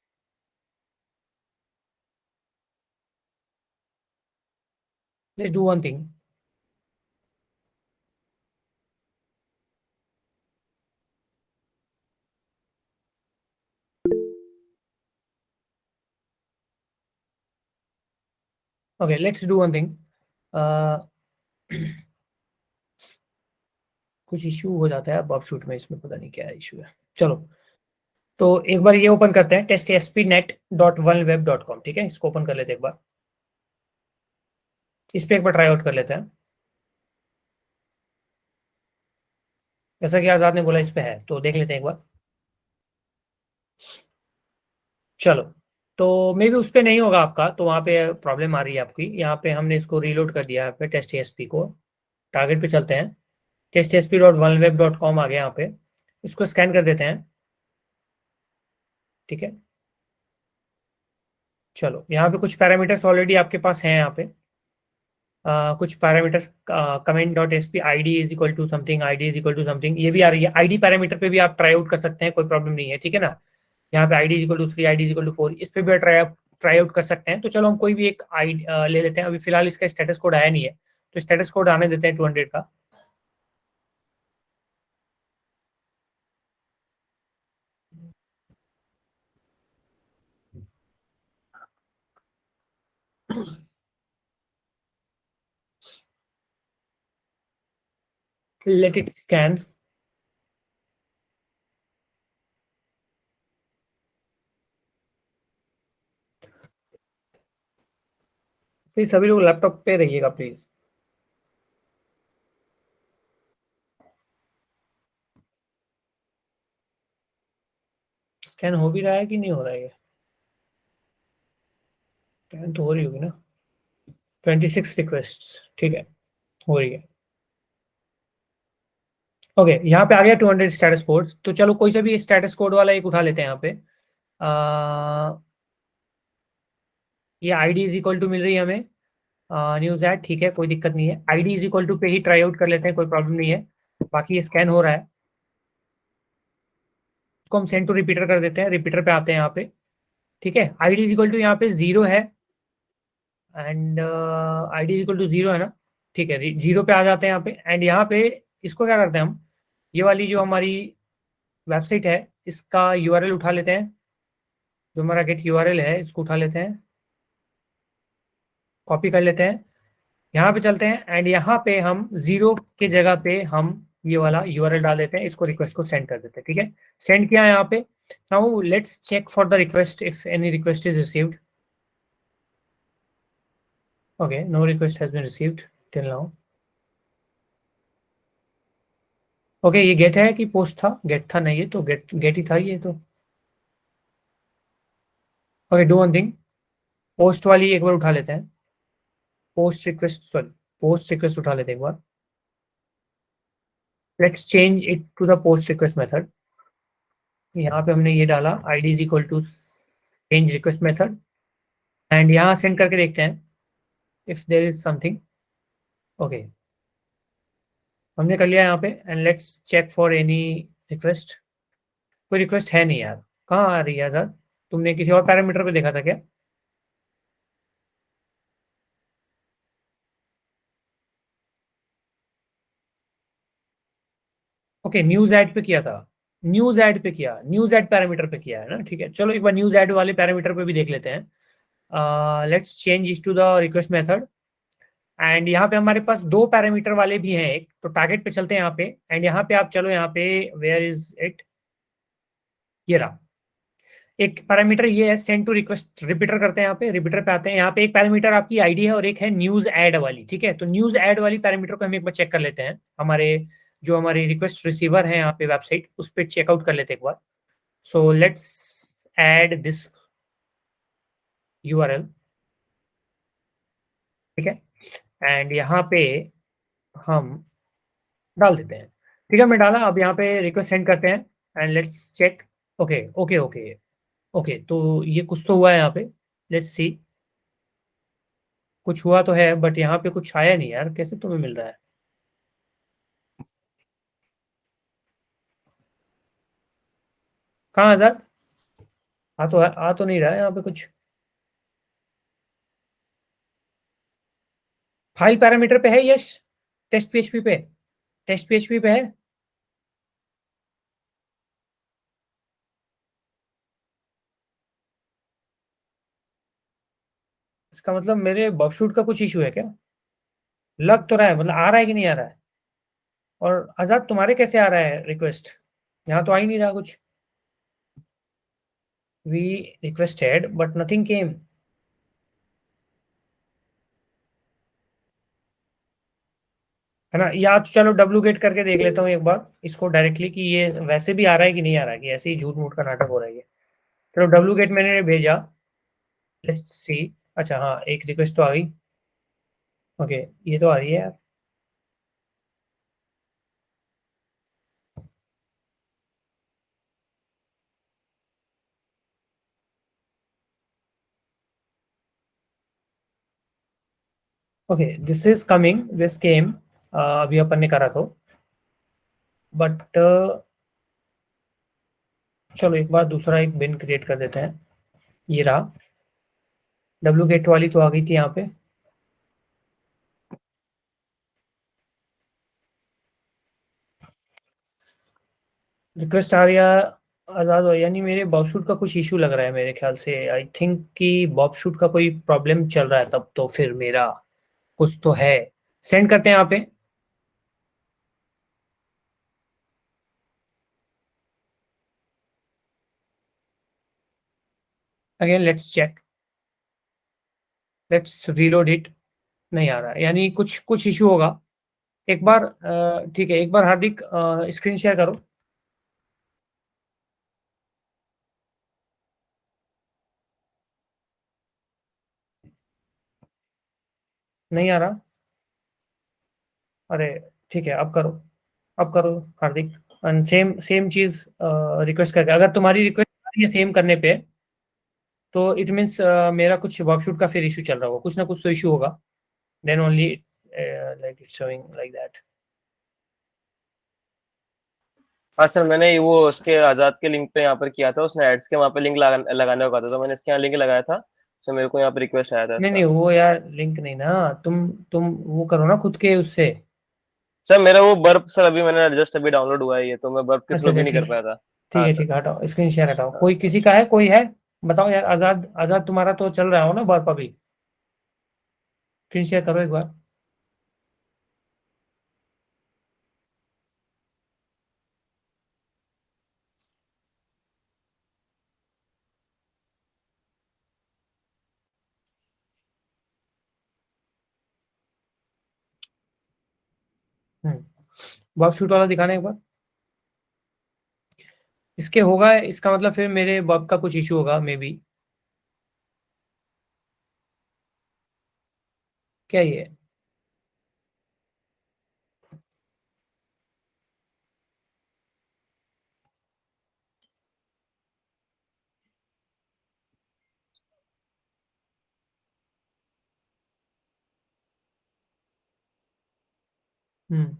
Let's do one thing. Okay, let's do one thing. कुछ इशू हो जाता है बॉब शूट में, इसमें पता नहीं क्या इशू है। चलो, तो एक बार ये ओपन करते हैं, test SP net dot one web dot com, ठीक है, इसको ओपन कर लेते हैं एक बार। इस पे एक बार ट्राई आउट कर लेते हैं। जैसा कि आजाद ने बोला इस पे है, तो देख लेते हैं एक बार। चलो, तो मे भी उस पे नहीं होगा आपका, तो वहाँ पे प्रॉब्लम आ रही है आपकी। यहाँ पे हमने इसको रीलोड कर दिया, यहाँ पे टेस्ट एसपी को। टारगेट पे चलते हैं, test SP dot one web dot com आ गया यहाँ पे। इसको स्कैन कर देते हैं, ठीक है। चलो, यहाँ पे कुछ पैरामीटर्स ऑलरेडी आपके पास हैं यहाँ पे। कुछ parameters, comment dot S P I D is equal to something, I D is equal to something, ये भी आ रही है। आईडी पैरामीटर पे भी आप ट्राई आउट कर सकते हैं, कोई प्रॉब्लम नहीं है, ठीक है ना। यहाँ पे I D is equal to 3, I D is equal to 4, इस पे भी ट्राई ट्राई आउट कर सकते हैं। तो चलो हम कोई भी एक आई ले लेते हैं। अभी फिलहाल इसका स्टेटस कोड आया नहीं है, तो स्टेटस कोड आने देते हैं 200 का। Let it scan. प्लीज सभी लोग लैपटॉप पे रहिएगा प्लीज। स्कैन हो भी रहा है कि नहीं हो रहा है? ये स्कैन तो हो रही होगी ना। 26 रिक्वेस्ट, ठीक है, हो रही है। ओके, यहाँ पे आ गया 200 स्टेटस कोड। तो चलो कोई सा भी स्टेटस कोड वाला एक उठा लेते हैं यहाँ पे। ये आईडी इज इक्वल टू मिल रही है हमें न्यूज एड, ठीक है, कोई दिक्कत नहीं है। आईडी इज इक्वल टू पे ही ट्राई आउट कर लेते हैं, कोई प्रॉब्लम नहीं है। बाकी ये स्कैन हो रहा है, इसको हम सेंड टू रिपीटर कर देते हैं। रिपीटर पे आते हैं यहाँ पे, ठीक है। आईडी इज इक्वल टू यहाँ पे 0 है, and ID is equal to 0 है ना, ठीक है। 0 पे आ जाते हैं यहाँ पे, एंड यहाँ पे इसको क्या करते हैं हम, ये वाली जो हमारी वेबसाइट है इसका यूआरएल उठा लेते हैं। जो हमारा गेट यूआरएल है इसको उठा लेते हैं, कॉपी कर लेते हैं, यहाँ पे चलते हैं, एंड यहाँ पे हम 0 के जगह पे हम ये वाला यूआरएल डाल देते हैं। इसको रिक्वेस्ट को सेंड कर देते हैं, ठीक है। सेंड किया है यहाँ पे। Now let's check for the request if any request is received. Okay, no request has been received till now. Okay, ये गेट है कि पोस्ट था? गेट था नहीं, ये तो गेट गेट ही था ये तो। Okay, do one thing, post वाली एक बार उठा लेते हैं। Post request, sorry, post request उठा लेते हैं एक बार। Let's change it to the post request method. यहाँ पे हमने ये डाला ID is equal to change request method, and यहाँ सेंड करके देखते हैं if there is something. Okay, हमने कर लिया यहाँ पे, and let's check for any request. कोई रिक्वेस्ट है नहीं यार, कहाँ आ रही है यार? तुमने किसी और पैरामीटर पे देखा था क्या? ओके, न्यूज ऐड पे किया था। न्यूज ऐड पे किया, न्यूज ऐड पैरामीटर पे किया है ना, ठीक है। चलो एक बार न्यूज ऐड वाले पैरामीटर पे भी देख लेते हैं। लेट्स चेंज इस to the request method, and यहाँ पे हमारे पास दो पैरामीटर वाले भी हैं। एक तो टारगेट पे चलते हैं यहाँ पे, एंड यहाँ पे आप चलो यहाँ पे, वेयर इज इट, ये रहा। एक पैरामीटर ये है सेंड टू रिक्वेस्ट, रिपीटर करते हैं यहाँ पे, रिपीटर पे आते हैं। यहाँ पे एक पैरामीटर आपकी आईडी है और एक है न्यूज ऐड वाली, ठीक है। तो न्यूज ऐड वाली पैरामीटर को हम एक बार चेक कर लेते हैं। हमारे जो हमारी रिक्वेस्ट रिसीवर है यहाँ पे वेबसाइट, उस पर चेकआउट कर लेते हैं एक बार। So let's add this URL, ठीक है, एंड यहाँ पे हम डाल देते हैं। ठीक है, मैं डाला। अब यहाँ पे रिक्वेस्ट सेंड करते हैं, and let's check. Okay okay okay okay, तो ये कुछ तो हुआ है यहाँ पे। लेट्स सी, कुछ हुआ तो है, बट यहाँ पे कुछ आया नहीं यार, कैसे तुम्हें मिल रहा है? कहाँ आजाद? आ तो नहीं रहा है यहाँ पे कुछ। फाइल पैरामीटर पे है, यस। टेस्ट पीएचपी पे, टेस्ट पीएचपी पे है। इसका मतलब मेरे बफशूट का कुछ इशू है क्या? लग तो रहा है, मतलब आ रहा है कि नहीं आ रहा है? और आजाद तुम्हारे कैसे आ रहा है रिक्वेस्ट? यहाँ तो आ ही नहीं रहा कुछ। We requested but nothing came, है ना। या तो चलो डुप्लीकेट करके देख लेता हूँ एक बार इसको डायरेक्टली, कि ये वैसे भी आ रहा है कि नहीं आ रहा है, कि ऐसे ही झूठ मूठ का नाटक हो रहा है ये। चलो डुप्लीकेट मैंने भेजा, लेट्स सी। अच्छा हाँ, एक रिक्वेस्ट तो आ गई। ओके, ये तो आ रही है यार। Okay, this is coming, this came, अभी अपन ने करा तो, बट चलो एक बार दूसरा एक बिन क्रिएट कर देते हैं। ये रहा, डुप्लीकेट वाली तो आ गई थी यहाँ पे। रिक्वेस्ट आ रही है आजाद हो, यानी मेरे बॉब शूट का कुछ इशू लग रहा है मेरे ख्याल से। आई थिंक कि बॉब शूट का कोई प्रॉब्लम चल रहा है, तब तो फिर मेरा कुछ तो है। सेंड करते हैं यहाँ पे। Again let's check, let's reload it. नहीं आ रहा, यानी कुछ कुछ इशू होगा। एक बार ठीक है, एक बार हार्दिक स्क्रीन शेयर करो। नहीं आ रहा। अरे ठीक है, अब करो, अब करो हार्दिक। सेम सेम चीज रिक्वेस्ट करके, अगर तुम्हारी रिक्वेस्ट आ रही है सेम करने पे, तो इट मीन्स मेरा कुछ वर्कशूट का फिर इशू चल रहा होगा, कुछ ना कुछ तो इशू होगा। Then only like it's showing like that. हाँ सर, मैंने वो उसके आजाद के लिंक पे यहाँ पर किया था, उसने एड्स के वहाँ पे लिंक लगाने को कहा था, तो मैंने इसके यहाँ लिंक लगाया था। तो मेरे को यहाँ पे रिक्वेस्ट आया था नहीं नहीं, इसका। वो यार लिंक नहीं ना। तुम वो करो ना खुद के उससे। सर मेरा वो बर्ब सर अभी मैंने जस्ट अभी डाउनलोड हुआ है ये, तो मैं बर्ब के अच्छा थ्रू अच्छा, भी नहीं कर ठीक है पाया था। ठीक हाँ है सर। ठीक है, हटाओ स्क्रीन शेयर, हटाओ। हाँ। कोई किसी का है, कोई है? बताओ यार, आजाद आजाद तुम्हारा तो चल रहा हो ना बार अभी। स्क्रीन शेयर करो एक बार। बॉब शूट वाला दिखाना एक बार। इसके होगा, इसका मतलब फिर मेरे बॉब का कुछ इशू होगा मे बी। क्या ये? हम्म।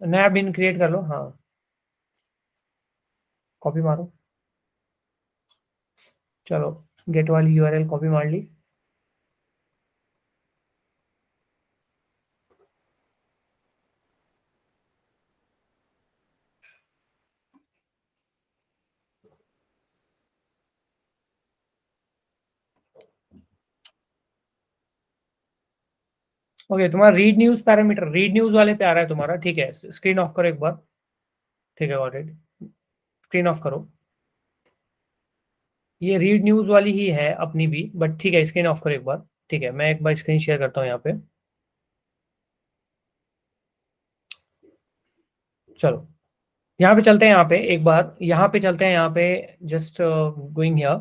नया बिन क्रिएट कर लो, हाँ। कॉपी मारो। चलो, गेट वाली यूआरएल कॉपी मार ली। ओके, तुम्हारा read news parameter read news वाले पे आ रहा है तुम्हारा, ठीक है। स्क्रीन ऑफ करो एक बार। ठीक है, गॉट इट। स्क्रीन ऑफ करो। ये रीड न्यूज वाली ही है अपनी भी, बट ठीक है, स्क्रीन ऑफ करो एक बार। ठीक है, मैं एक बार स्क्रीन शेयर करता हूँ यहाँ पे। चलो, यहाँ पे चलते हैं, यहाँ पे एक बार यहाँ पे चलते हैं, यहाँ पे जस्ट गोइंग हियर।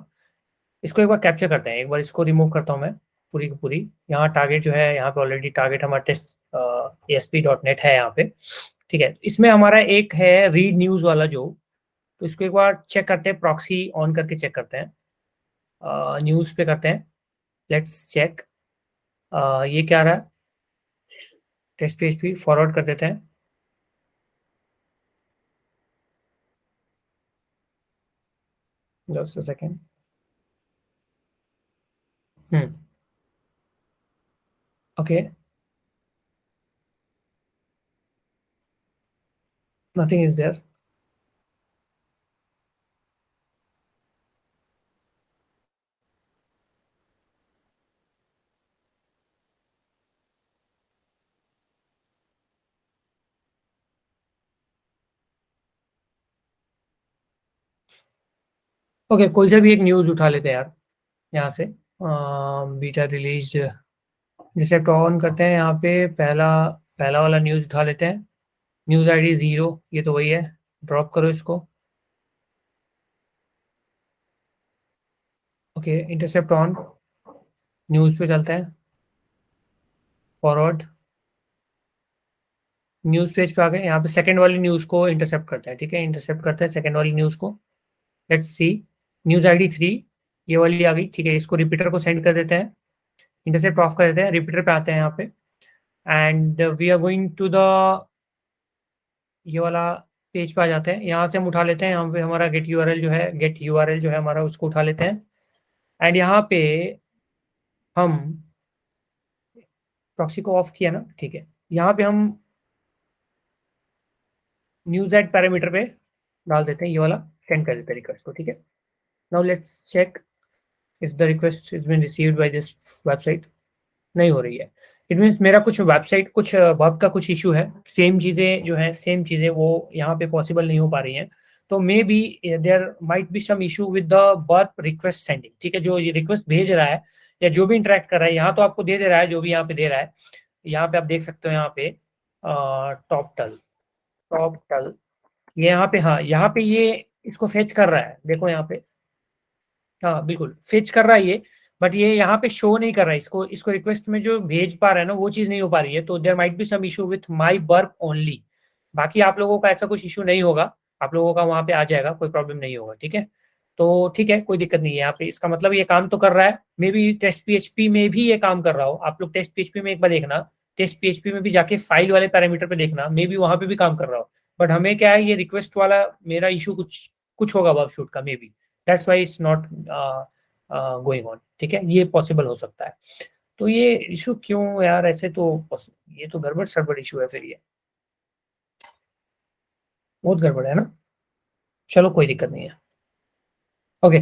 इसको एक बार कैप्चर करते हैं, एक बार इसको रिमूव करता हूँ मैं पूरी की पूरी। यहाँ टारगेट जो है, यहाँ पे ऑलरेडी टारगेट हमारा टेस्ट ASP.NET है यहाँ पे। ठीक है, इसमें हमारा एक है रीड न्यूज वाला जो। तो इसको एक बार चेक करते हैं, प्रॉक्सी ऑन करके चेक करते हैं। न्यूज पे करते हैं, लेट्स चेक। ये क्या आ रहा है? टेस्ट PHP फॉरवर्ड कर देते हैं। Just a second. Hmm. Okay, nothing is there. Okay, कोई सा भी एक न्यूज उठा लेते हैं यार यहाँ से। बीटा रिलीज, जैसे ऑन करते हैं यहाँ पे, पहला पहला वाला न्यूज उठा लेते हैं। न्यूज आईडी 0, ये तो वही है। ड्रॉप करो इसको। Okay, intercept on. न्यूज पे चलते हैं, फॉरवर्ड। न्यूज पेज पे आ गए, यहाँ पे सेकंड वाली न्यूज को इंटरसेप्ट करते हैं। ठीक है, इंटरसेप्ट करते हैं सेकंड वाली न्यूज को। Let's see. न्यूज आईडी 3, ये वाली आ गई। ठीक है, इसको रिपीटर को सेंड कर देते हैं। इंटरसेप्ट ऑफ कर देते हैं, रिपीटर पे आते हैं यहाँ पे। And we are going to the, ये वाला पेज पे आ जाते हैं, यहाँ से हम उठा लेते हैं, यहाँ पे हमारा गेट यूआरएल जो है हमारा, उसको उठा लेते हैं। एंड यहाँ पे हम प्रॉक्सी को ऑफ किया ना, ठीक है। यहाँ पे हम न्यूज एड पैरामीटर पे डाल देते हैं, ये वाला सेंड कर देते हैं रिक्वेस्ट को, ठीक है। Now let's check if the request is been received by this website. नहीं हो रही है। इट मीन्स मेरा कुछ वेबसाइट, कुछ बग का कुछ इशू है। सेम चीज़ें जो है, सेम चीज़ें वो यहाँ पे पॉसिबल नहीं हो पा रही हैं। तो maybe there might be some issue with the Burp request sending, ठीक है। जो ये रिक्वेस्ट भेज रहा है या जो भी इंटरेक्ट कर रहा है, यहाँ तो आपको दे दे रहा है, जो भी यहाँ पे दे रहा है। यहाँ पे आप देख सकते हो, यहाँ पे टॉप टल ये यहाँ पे, हाँ यहाँ पे ये इसको फेच कर रहा है, देखो यहाँ पे। हाँ बिल्कुल फेच कर रहा है ये, बट ये यहाँ पे शो नहीं कर रहा है। इसको रिक्वेस्ट में जो भेज पा रहा है ना, वो चीज़ नहीं हो पा रही है। तो there might be some issue with my Burp only. बाकी आप लोगों का ऐसा कुछ इशू नहीं होगा, आप लोगों का वहाँ पे आ जाएगा, कोई प्रॉब्लम नहीं होगा, ठीक है। तो ठीक है, कोई दिक्कत नहीं है यहाँ पे। इसका मतलब ये काम तो कर रहा है। मे बी टेस्ट पीएचपी में भी ये काम कर रहा हो। आप लोग टेस्ट पीएचपी में एक बार देखना, टेस्ट पीएचपी में भी जाके फाइल वाले पैरामीटर पे देखना, मे बी वहाँ पे भी काम कर रहा हो। बट हमें क्या है, ये रिक्वेस्ट वाला मेरा इशू कुछ कुछ होगा बग शूट का, may be that's why it's not going on, ठीक है। ये पॉसिबल हो सकता है। तो ये इशू क्यों यार, ऐसे तो ये तो गड़बड़ सड़बड़ इशू है फिर, ये बहुत गड़बड़ है ना। चलो कोई दिक्कत नहीं है, ओके।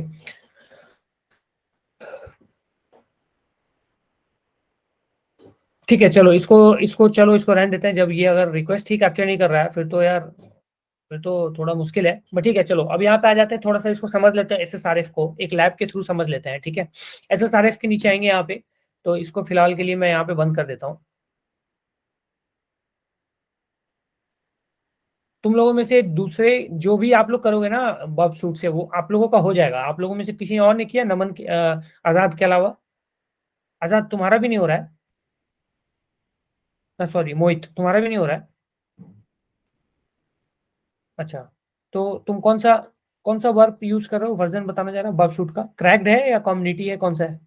ठीक है, चलो इसको इसको चलो इसको रहने देते हैं। जब ये अगर रिक्वेस्ट ही कैप्चर नहीं कर रहा है, फिर तो यार, फिर तो थोड़ा मुश्किल है। बट ठीक है, चलो अब यहाँ पे आ जाते हैं, थोड़ा सा इसको समझ लेते हैं। एसएसआरएफ को एक लैब के थ्रू समझ लेते हैं, ठीक है। एसएसआरएफ के नीचे आएंगे यहाँ पे। तो इसको फिलहाल के लिए मैं यहाँ पे बंद कर देता हूँ। तुम लोगों में से दूसरे जो भी आप लोग करोगे ना बब सूट से, वो आप लोगों का हो जाएगा। आप लोगों में से किसी और ने किया, आजाद के अलावा? आजाद तुम्हारा भी नहीं हो रहा है? सॉरी मोहित, तुम्हारा भी नहीं हो रहा है? अच्छा, तो तुम कौन सा वर्क यूज कर रहे हो? वर्जन बताना चाह रहा हूँ, बब शूट का क्रैक्ड है या कम्युनिटी है, कौन सा है?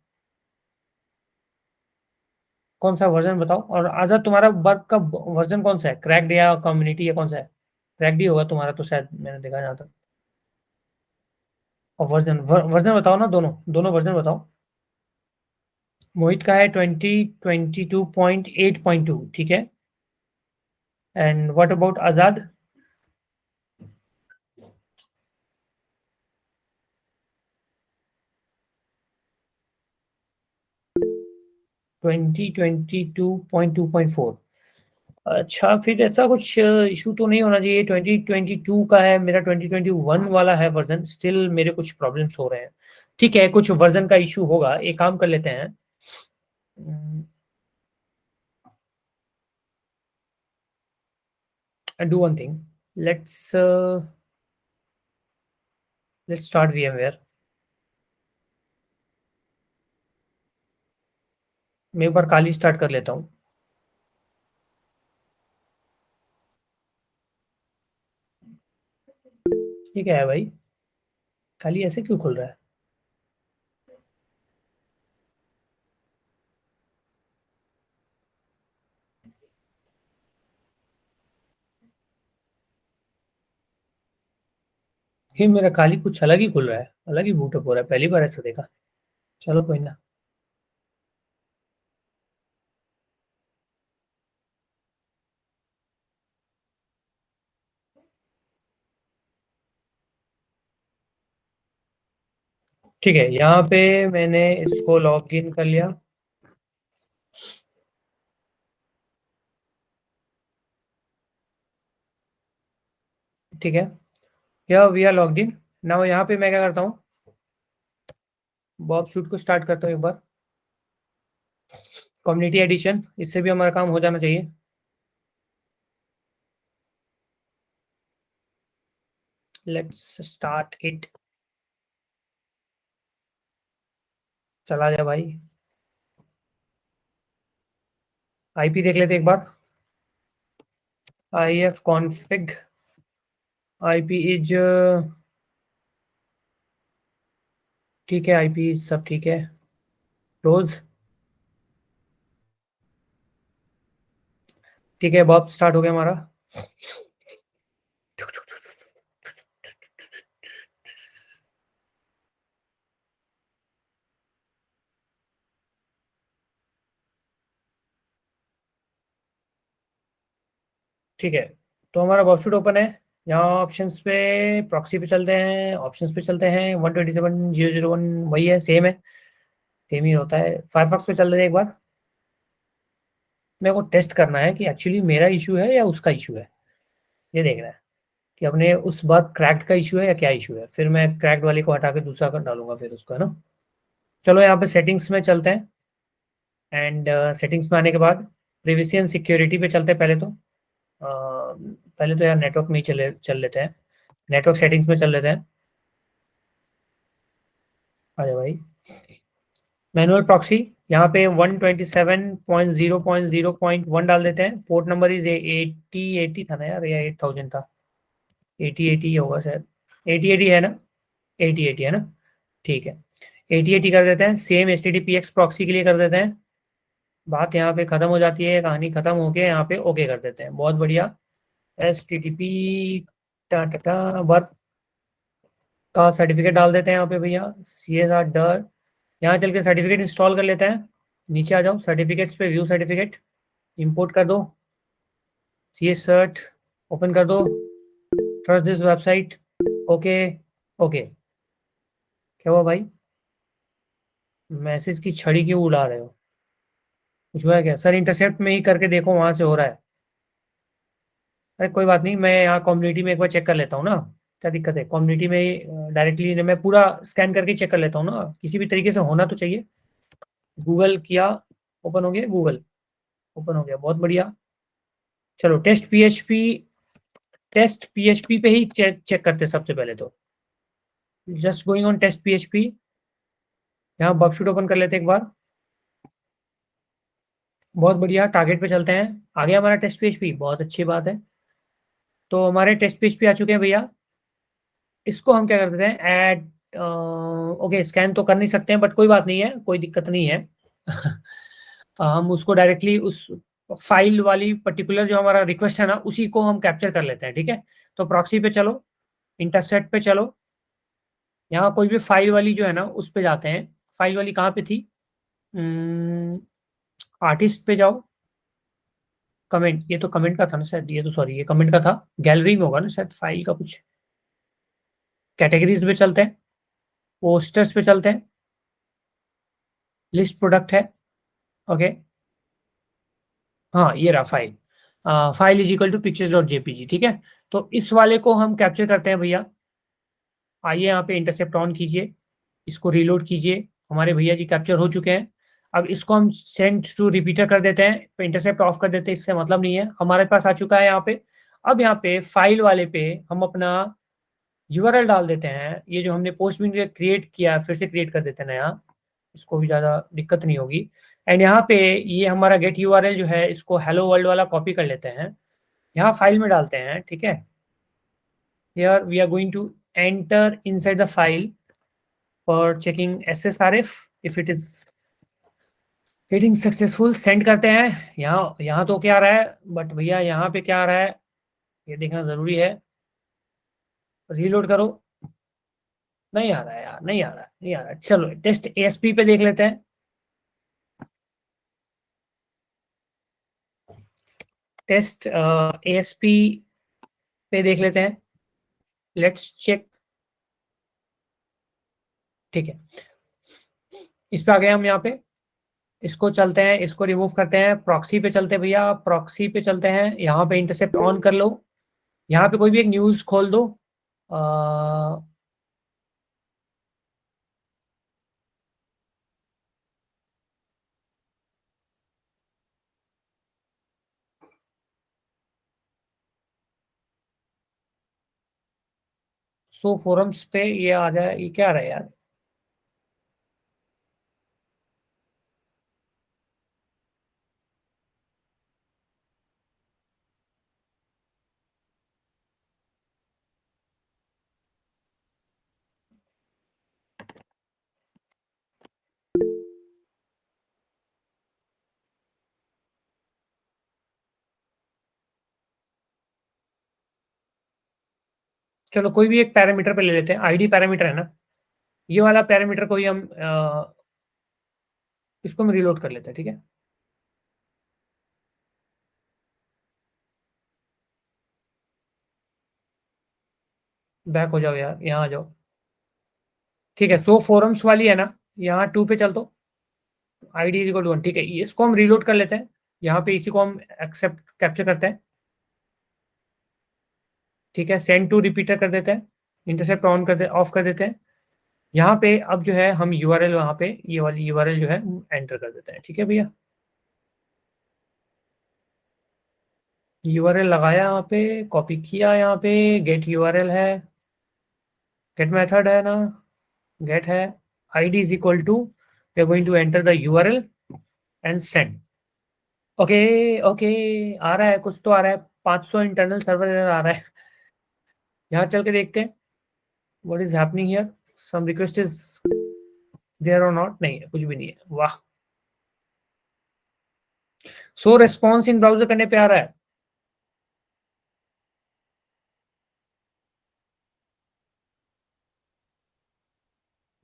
कौन सा वर्जन बताओ। और आजाद तुम्हारा वर्क का वर्जन कौन सा है, क्रैक्ड या कम्युनिटी या कौन सा है? क्रैक्ड ही होगा तुम्हारा तो, शायद मैंने देखा जहाँ तक। और वर्जन बताओ ना, दोनों दोनों वर्जन बताओ। मोहित का है 2022.8.2, ठीक है। एंड व्हाट अबाउट आजाद? 2022.2.4। अच्छा, फिर ऐसा कुछ इशू तो नहीं होना चाहिए। 2022 का है, मेरा 2021 वाला है वर्जन, स्टिल मेरे कुछ प्रॉब्लम्स हो रहे हैं। ठीक है, कुछ वर्जन का इशू होगा। एक काम कर लेते हैं, do one thing, let's let's start VMware। मैं एक बार काली स्टार्ट कर लेता हूँ। ठीक है भाई, काली ऐसे क्यों खुल रहा है? ये मेरा काली कुछ अलग ही खुल रहा है, अलग ही बूटअप हो रहा है, पहली बार ऐसा देखा। चलो कोई ना। ठीक है, यहाँ पे मैंने इसको लॉग इन कर लिया। ठीक है, या we are logged in. Now यहाँ पे मैं क्या करता हूँ, बॉब शूट को स्टार्ट करता हूँ एक बार। कम्युनिटी एडिशन, इससे भी हमारा काम हो जाना चाहिए। Let's start it. चला जाए भाई। आईपी देख लेते एक बार। IF कॉन्फ़िग, आईपी इज, ठीक है, आईपी सब ठीक है। क्लोज। ठीक है, बॉब स्टार्ट हो गया हमारा। ठीक है, तो हमारा वर्कशीट ओपन है। यहाँ ऑप्शंस पे, प्रॉक्सी पे चलते हैं, ऑप्शंस पे चलते हैं, 127.0.0.1 वही है, सेम ही होता है। फायरफॉक्स पे चल रहे हैं एक बार। मेरे को टेस्ट करना है कि एक्चुअली मेरा इशू है या उसका इशू है, ये देखना है कि अपने उस बार क्रैक्ड का इशू है या क्या इशू है। फिर मैं क्रैक्ड वाले को हटा के दूसरा कर डालूंगा फिर उसका, है ना। चलो यहाँ पे सेटिंग्स में चलते हैं, एंड सेटिंग्स में आने के बाद प्रिवेसी एंड सिक्योरिटी पे चलते हैं पहले तो। पहले तो यार नेटवर्क में ही चल लेते हैं, नेटवर्क सेटिंग्स में चल लेते हैं। अरे भाई, मैनुअल प्रॉक्सी, यहाँ पे 127.0.0.1 डाल देते हैं। पोर्ट नंबर इज 8080 था ना यार, या 8000 था? 8080 होगा शायद, 8080 है ना, 8080 है ना, ठीक है। 8080 कर देते हैं, सेम HTTPX प्रॉक्सी के लिए कर देते हैं। बात यहाँ पे खत्म हो जाती है, कहानी खत्म होके यहाँ पे ओके कर देते हैं, बहुत बढ़िया। HTTP टाटा वर्क का सर्टिफिकेट डाल देते हैं यहाँ पे भैया, CSR डर। यहाँ चल के सर्टिफिकेट इंस्टॉल कर लेते हैं। नीचे आ जाओ, सर्टिफिकेट्स पे व्यू सर्टिफिकेट, इंपोर्ट कर दो, CS सर्ट ओपन कर दो, trust this website, okay okay. क्या हुआ भाई, मैसेज की छड़ी क्यों उड़ा रहे हो? कुछ हुआ है क्या सर? इंटरसेप्ट में ही करके देखो, वहां से हो रहा है। अरे कोई बात नहीं, मैं यहाँ कम्युनिटी में एक बार चेक कर लेता हूँ ना, क्या दिक्कत है। कम्युनिटी में ही डायरेक्टली मैं पूरा स्कैन करके चेक कर लेता हूँ ना, किसी भी तरीके से होना तो चाहिए। गूगल किया, ओपन हो गया, गूगल ओपन हो गया, बहुत बढ़िया। चलो टेस्ट पीएचपी पे ही चेक करते हैं सबसे पहले तो। Just going on test PHP, यहाँ वर्कशीट ओपन कर लेते हैं एक बार। बहुत बढ़िया, टारगेट पे चलते हैं। आ गया हमारा टेस्ट पीएचपी, बहुत अच्छी बात है। तो हमारे टेस्ट पीएचपी आ चुके हैं भैया। इसको हम क्या कर देते हैं, ऐड। ओके, स्कैन तो कर नहीं सकते हैं, बट कोई बात नहीं है, कोई दिक्कत नहीं है। हम उसको डायरेक्टली उस फाइल वाली पर्टिकुलर जो हमारा रिक्वेस्ट है ना, उसी को हम कैप्चर कर लेते हैं, ठीक है। तो प्रॉक्सी पे चलो, इंटरसेप्ट पे चलो, यहाँ कोई भी फाइल वाली जो है ना उस पे जाते हैं। फाइल वाली कहाँ पे थी? आर्टिस्ट पे जाओ, कमेंट, ये तो कमेंट का था ना शायद, ये तो सॉरी, ये कमेंट का था। गैलरी में होगा ना शायद फाइल का कुछ। कैटेगरीज पे चलते हैं, पोस्टर्स पे चलते हैं, लिस्ट प्रोडक्ट है, ओके। हाँ, ये रहा file. File is equal to pictures.jpg, ठीक है। तो इस वाले को हम कैप्चर करते हैं भैया। आइए यहाँ पे इंटरसेप्ट ऑन कीजिए, इसको रीलोड कीजिए, हमारे भैया जी कैप्चर हो चुके हैं। अब इसको हम सेंड टू रिपीटर कर देते हैं, तो इंटरसेप्ट ऑफ कर देते हैं, इससे मतलब नहीं है, हमारे पास आ चुका है यहाँ पे। अब यहाँ पे फाइल वाले पे हम अपना यूआरएल डाल देते हैं, ये जो हमने पोस्ट भी क्रिएट किया है, फिर से क्रिएट कर देते हैं नया, इसको भी ज़्यादा दिक्कत नहीं होगी। एंड यहाँ पे ये हमारा गेट यूआरएल जो है, इसको हेलो वर्ल्ड वाला कॉपी कर लेते हैं, यहाँ फाइल में डालते हैं, ठीक है। Here we are going to enter inside the file for checking SSRF if it is getting successful. Send करते हैं। यहाँ यहाँ तो क्या आ रहा है, बट भैया यहाँ पे क्या आ रहा है ये देखना जरूरी है। रीलोड करो, नहीं आ रहा है यार, नहीं आ रहा है, नहीं आ रहा है। चलो टेस्ट ASP पे देख लेते हैं। टेस्ट ASP पे देख लेते हैं, लेट्स चेक, ठीक है। इस पे आ गए हम यहाँ पे, इसको चलते हैं, इसको रिमूव करते हैं, प्रॉक्सी पे चलते हैं भैया, प्रॉक्सी पे चलते हैं, यहाँ पे इंटरसेप्ट ऑन कर लो, यहाँ पे कोई भी एक न्यूज खोल दो। सो फोरम्स पे ये आ जाए, ये क्या रहा है यार? चलो कोई भी एक पैरामीटर पे ले लेते हैं, आईडी पैरामीटर है ना, ये वाला पैरामीटर को ही हम इसको हम रिलोड कर लेते हैं, ठीक है। बैक हो जाओ यार, यहाँ आ जाओ। ठीक है, सो फोरम्स वाली है ना, यहाँ 2 पे चल दो, आईडी इज इक्वल टू 1। ठीक है, इसको हम रीलोड कर लेते हैं, यहाँ पे इसी को हम एक्सेप्ट कैप्चर करते हैं। ठीक है, सेंड टू रिपीटर कर देते हैं, इंटरसेप्ट ऑन कर दे, ऑफ कर देते हैं। यहाँ पे अब जो है हम यूआरएल, वहाँ पे ये वाली यूआरएल जो है एंटर कर देते हैं। ठीक है भैया, यूआरएल लगाया, यहाँ पे कॉपी किया, यहाँ पे गेट यूआरएल है, गेट मेथड है ना, गेट है, id is equal to, we are going to enter the url and send। Okay, okay, आ रहा है, कुछ तो आ रहा है, 500 इंटरनल सर्वर एरर आ रहा है। यहाँ चल के देखते हैं what is happening here, some request is there और नॉट, नहीं है, कुछ भी नहीं है। वाह, सो रेस्पॉन्स इन ब्राउजर करने पे आ रहा है।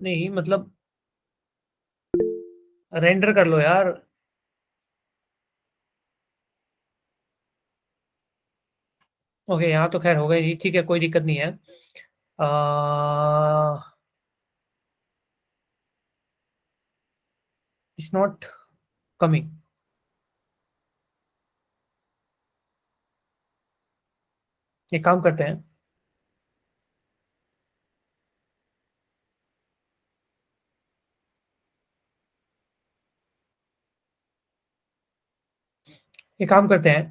नहीं मतलब रेंडर कर लो यार। ओके, यहाँ तो खैर हो गई, ठीक है, कोई दिक्कत नहीं है। It's not coming. एक काम करते हैं, एक काम करते हैं,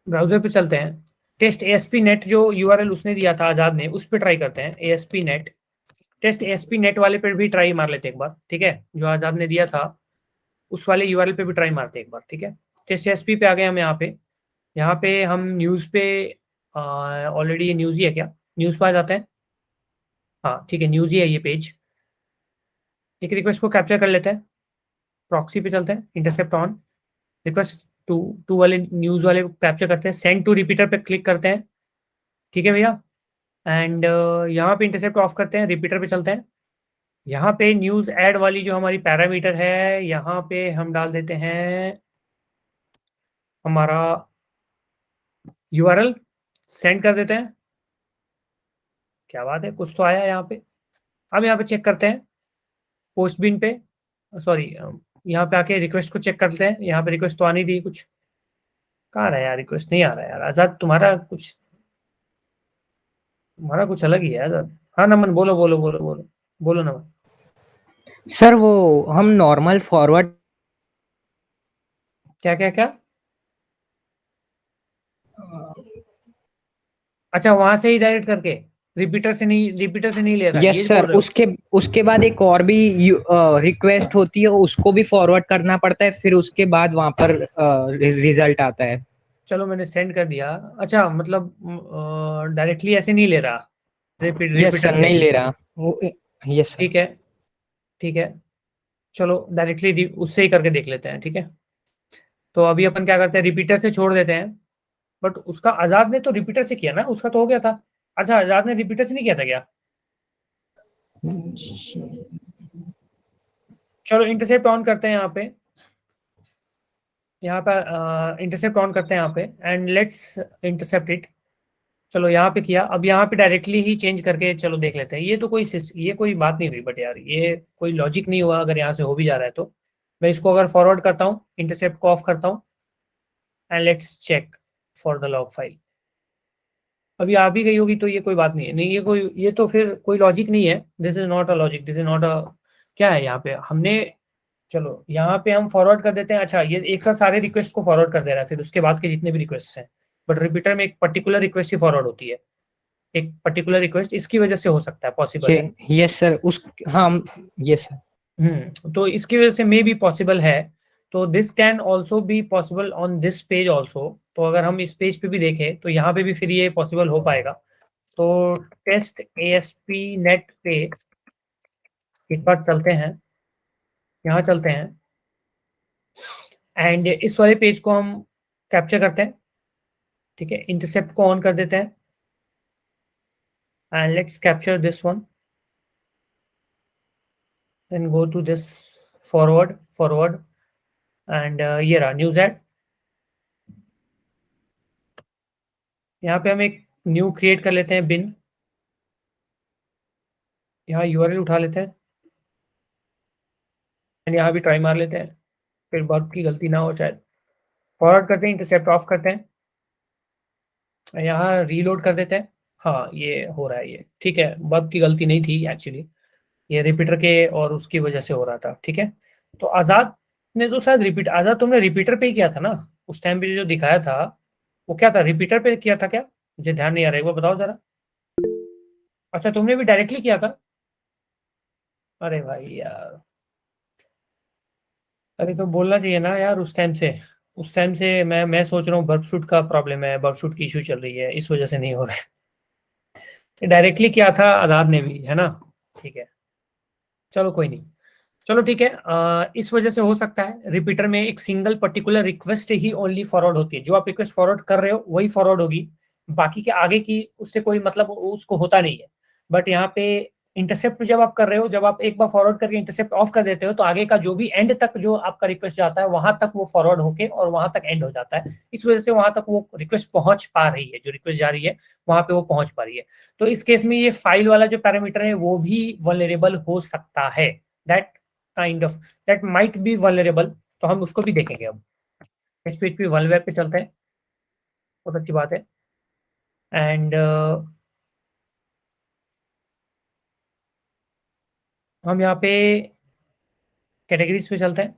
ब्राउजर पे चलते हैं, टेस्ट एएसपी नेट जो यूआरएल उसने दिया था आजाद ने, उस पर ट्राई करते हैं। ASP net, test ASP net वाले पे भी ट्राई मार लेते हैं एक बार। ठीक है, जो आजाद ने दिया था उस वाले यूआरएल पे भी ट्राई मारते हैं एक बार। ठीक है, टेस्ट एएसपी पे आ गए हम। यहाँ पे हम न्यूज़ पे, ऑलरेडी ये न्यूज़ ही है क्या, न्यूज़ पे आ जाते हैं। हाँ ठीक है, न्यूज़ ही है ये पेज। एक रिक्वेस्ट को कैप्चर कर लेते हैं, प्रॉक्सी पे चलते हैं, intercept on, request to, to वाले न्यूज़ वाले को कैप्चर करते हैं, सेंड टू रिपीटर पे क्लिक करते हैं। ठीक है भैया, एंड यहाँ पे इंटरसेप्ट ऑफ करते हैं, रिपीटर पे चलते हैं। यहाँ पे न्यूज़ ऐड वाली जो हमारी पैरामीटर है, यहाँ पे हम डाल देते हैं हमारा यूआरएल, सेंड कर देते हैं। क्या बात है, कुछ तो आया यहाँ पे। अब यहाँ पे चेक करते हैं पोस्ट बिन पे, सॉरी, यहाँ पे आके रिक्वेस्ट को चेक करते हैं। यहाँ पे रिक्वेस्ट तो आनी थी कुछ, कहाँ आ रहा है यार, रिक्वेस्ट नहीं आ रहा है यार आजाद, तुम्हारा कुछ अलग ही है आजाद। हाँ नमन, बोलो बोलो बोलो बोलो, बोलो नमन। सर वो हम नॉर्मल फॉरवर्ड, क्या क्या क्या, अच्छा वहां से ही डायरेक्ट करके, रिपीटर से नहीं ले रहा, यस ये सर, बोल रहे हो। उसके उसके बाद एक और भी रिक्वेस्ट होती है, उसको भी फॉरवर्ड करना पड़ता है, फिर उसके बाद वहां पर रिजल्ट आता है। चलो मैंने सेंड कर दिया। अच्छा मतलब डायरेक्टली ऐसे नहीं ले रहा, यस रिपीटर सर, से। नहीं ले रहा वो। Yes sir. ठीक है, ठीक है, चलो डायरेक्टली उससे ही करके देख लेते हैं। ठीक है, तो अभी अपन क्या करते हैं, रिपीटर से छोड़ देते हैं। बट उसका आजाद ने तो रिपीटर से किया ना, उसका तो हो गया था। अच्छा, आजाद ने रिपीटर से नहीं किया था क्या। चलो इंटरसेप्ट ऑन करते हैं यहाँ पे, यहाँ पे इंटरसेप्ट ऑन करते हैं यहाँ पे, एंड लेट्स इंटरसेप्ट इट। चलो यहाँ पे किया, अब यहाँ पे डायरेक्टली ही चेंज करके चलो देख लेते हैं। ये कोई बात नहीं हुई, बट यार ये कोई लॉजिक नहीं हुआ, अगर यहाँ से हो भी जा रहा है तो। मैं इसको अगर फॉरवर्ड करता हूँ, इंटरसेप्ट को ऑफ करता हूँ, and let's check for the log file. अभी आ भी गई होगी तो ये कोई बात नहीं है, नहीं ये तो फिर कोई लॉजिक नहीं है। This is not a logic, this is not a, क्या है यहाँ पे हमने, चलो यहाँ पे हम फॉरवर्ड कर देते हैं। अच्छा, ये एक साथ सारे रिक्वेस्ट को फॉरवर्ड कर दे रहा है, फिर उसके बाद के जितने भी रिक्वेस्ट हैं। बट रिपीटर में एक पर्टिकुलर रिक्वेस्ट ही फॉरवर्ड होती है, एक पर्टिकुलर रिक्वेस्ट, इसकी वजह से हो सकता है, पॉसिबल है। यस सर, उस, हाँ, यस सर। तो इसकी वजह से मे बी पॉसिबल है। तो this can also be possible on this page also. तो अगर हम इस पेज पे भी देखें तो यहाँ पे भी फिर ये पॉसिबल हो पाएगा। तो टेस्ट एएसपी नेट पे एक बार चलते हैं, यहाँ चलते हैं, एंड इस वाले पेज को हम कैप्चर करते हैं। ठीक है, इंटरसेप्ट को ऑन कर देते हैं, and let's capture this one, then go to this, forward forward, and ये रहा न्यूज एड। यहाँ पे हम एक न्यू क्रिएट कर लेते हैं बिन, यहाँ यूआरएल उठा लेते हैं एंड यहाँ भी ट्राई मार लेते हैं, फिर वर्ब की गलती ना हो शायद। फॉरवर्ड करते हैं, इंटरसेप्ट ऑफ करते हैं, यहाँ रीलोड कर देते हैं। हाँ ये हो रहा है, ये ठीक है, वर्ब की गलती नहीं थी एक्चुअली, ये रिपीटर के और उसकी वजह से हो रहा था। ठीक है, तो आजाद ने तो शायद रिपीट, आजाद तुमने रिपीटर पे ही किया था ना उस टाइम पे जो दिखाया था, वो क्या था, रिपीटर पे किया था क्या? मुझे ध्यान नहीं आ रहा है, एक बार बताओ जरा। अच्छा तुमने भी डायरेक्टली किया था? अरे भाई यार, अरे तो बोलना चाहिए ना यार उस टाइम से। उस टाइम से मैं सोच रहा हूँ बर्फ शूट का प्रॉब्लम है, बर्फ शूट की इशू चल रही है, इस वजह से नहीं हो रहा है। डायरेक्टली किया था आजाद ने भी, है ना? ठीक है, चलो कोई नहीं, चलो ठीक है। इस वजह से हो सकता है रिपीटर में एक सिंगल पर्टिकुलर रिक्वेस्ट ही ओनली फॉरवर्ड होती है, जो आप रिक्वेस्ट फॉरवर्ड कर रहे हो वही फॉरवर्ड होगी, बाकी के आगे की उससे कोई मतलब उसको होता नहीं है। बट यहाँ पे इंटरसेप्ट जब आप कर रहे हो, जब आप एक बार फॉरवर्ड करके इंटरसेप्ट ऑफ कर देते हो, तो आगे का जो भी एंड तक जो आपका रिक्वेस्ट जाता है वहां तक वो फॉरवर्ड होके और वहां तक एंड हो जाता है। इस वजह से वहां तक वो रिक्वेस्ट पहुंच पा रही है, जो रिक्वेस्ट जा रही है वहां पे वो पहुंच पा रही है। तो इस केस में ये फाइल वाला जो पैरामीटर है वो भी वल्नरेबल हो सकता है, that kind of, that might be vulnerable. तो हम उसको भी देखेंगे अब। एचपीएचपी वर्ल्ड वेब पे चलते हैं, बहुत अच्छी बात है। एंड हम यहाँ पे कैटेगरीज पे चलते हैं,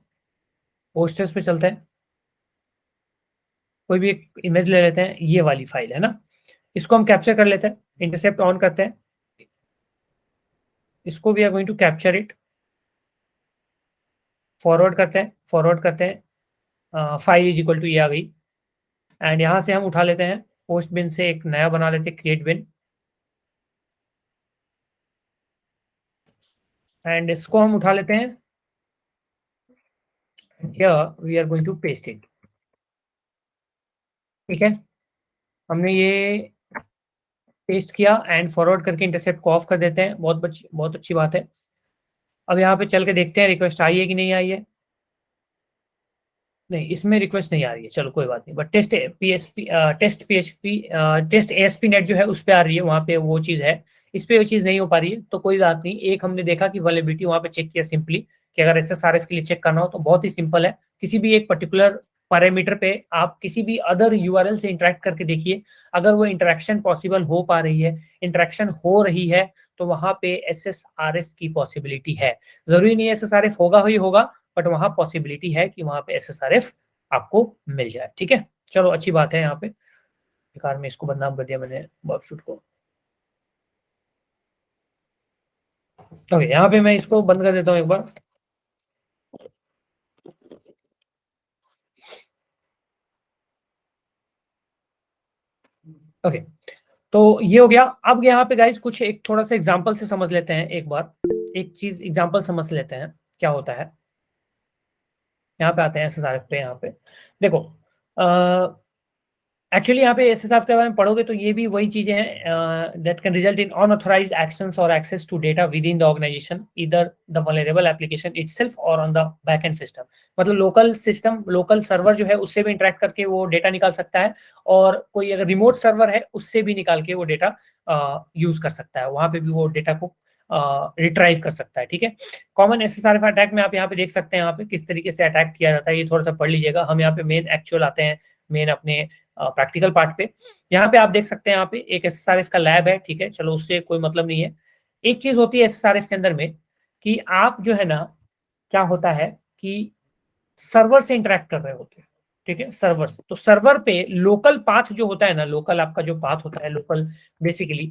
पोस्टर्स पे चलते हैं, कोई भी एक इमेज ले लेते हैं, ये वाली फाइल है ना, इसको हम कैप्चर कर लेते हैं, इंटरसेप्ट ऑन करते हैं, इसको we are going to capture it, forward करते हैं, फॉरवर्ड करते हैं, फाइल इज इक्वल टू ये आ गई। एंड यहाँ से हम उठा लेते हैं, पोस्ट बिन से एक नया बना लेते हैं, क्रिएट बिन, एंड इसको हम उठा लेते हैं, here we are going to paste it। ठीक है, हमने ये पेस्ट किया एंड फॉरवर्ड करके इंटरसेप्ट को ऑफ कर देते हैं, बहुत अच्छी बात है। अब यहाँ पे चल के देखते हैं रिक्वेस्ट आई है कि नहीं आई है। नहीं, इसमें रिक्वेस्ट नहीं आ रही है, चलो कोई बात नहीं, but test PSP test PHP test ASP net जो है उस पर आ रही है, वहाँ पे वो चीज़ है, इस पे वो चीज़ नहीं हो पा रही है, तो कोई बात नहीं। एक हमने देखा कि वल्नरेबिलिटी वहाँ पे चेक किया सिंपली, कि अगर एसएसआरएफ के लिए चेक करना हो तो बहुत ही सिंपल है, किसी भी एक पर्टिकुलर पैरामीटर पे आप किसी भी अदर यूआरएल से इंटरेक्ट करके देखिए, अगर वो इंटरेक्शन पॉसिबल हो पा रही है, इंटरेक्शन हो रही है, तो वहाँ पे एसएसआरएफ की पॉसिबिलिटी है। जरूरी नहीं एसएसआरएफ होगा ही होगा, बट वहां पॉसिबिलिटी है कि वहां पे एसएसआरएफ आपको मिल जाए। ठीक है, चलो अच्छी बात है। यहाँ पे बेकार में इसको बदनाम कर दिया मैंने वर्कशूट को। ओके, यहाँ पे मैं इसको बंद कर देता हूँ एक बार। ओके, तो ये हो गया। अब यहाँ पे गाइस कुछ एक थोड़ा सा एग्जांपल से समझ लेते हैं, एक बार एक चीज एग्जांपल समझ लेते हैं क्या होता है। यहाँ पे आते हैं एसएसआरएफ पे। यहाँ पे देखो, एक्चुअली यहाँ पे एसएसआरएफ के बारे में पढ़ोगे तो ये भी वही चीजें हैं, that can result in unauthorized actions और access to data within the organization, either the vulnerable application itself और ऑन द बैकएंड सिस्टम। मतलब लोकल सिस्टम, लोकल सर्वर जो है उससे भी इंटरेक्ट करके वो डेटा निकाल सकता है, और कोई अगर रिमोट सर्वर है उससे भी निकाल के वो डेटा यूज कर सकता है, वहां पे भी वो डेटा को रिट्राइव कर सकता है। ठीक है, कॉमन एसएसआरएफ अटैक में आप यहाँ पे देख सकते हैं यहाँ पे किस तरीके से अटैक किया जाता है, ये थोड़ा सा पढ़ लीजिएगा। हम यहाँ पे मेन एक्चुअल आते हैं, मेन अपने प्रैक्टिकल पार्ट पे। यहाँ पे आप देख सकते हैं, यहाँ पे एक एसएसआरएफ का लैब है। ठीक है, चलो उससे कोई मतलब नहीं है। एक चीज होती है एसएसआरएफ के अंदर में, कि आप जो है ना, क्या होता है कि सर्वर से इंटरेक्ट कर रहे होते हैं। ठीक है, सर्वर से, तो सर्वर पे लोकल पाथ जो होता है ना, लोकल आपका जो पाथ होता है, लोकल बेसिकली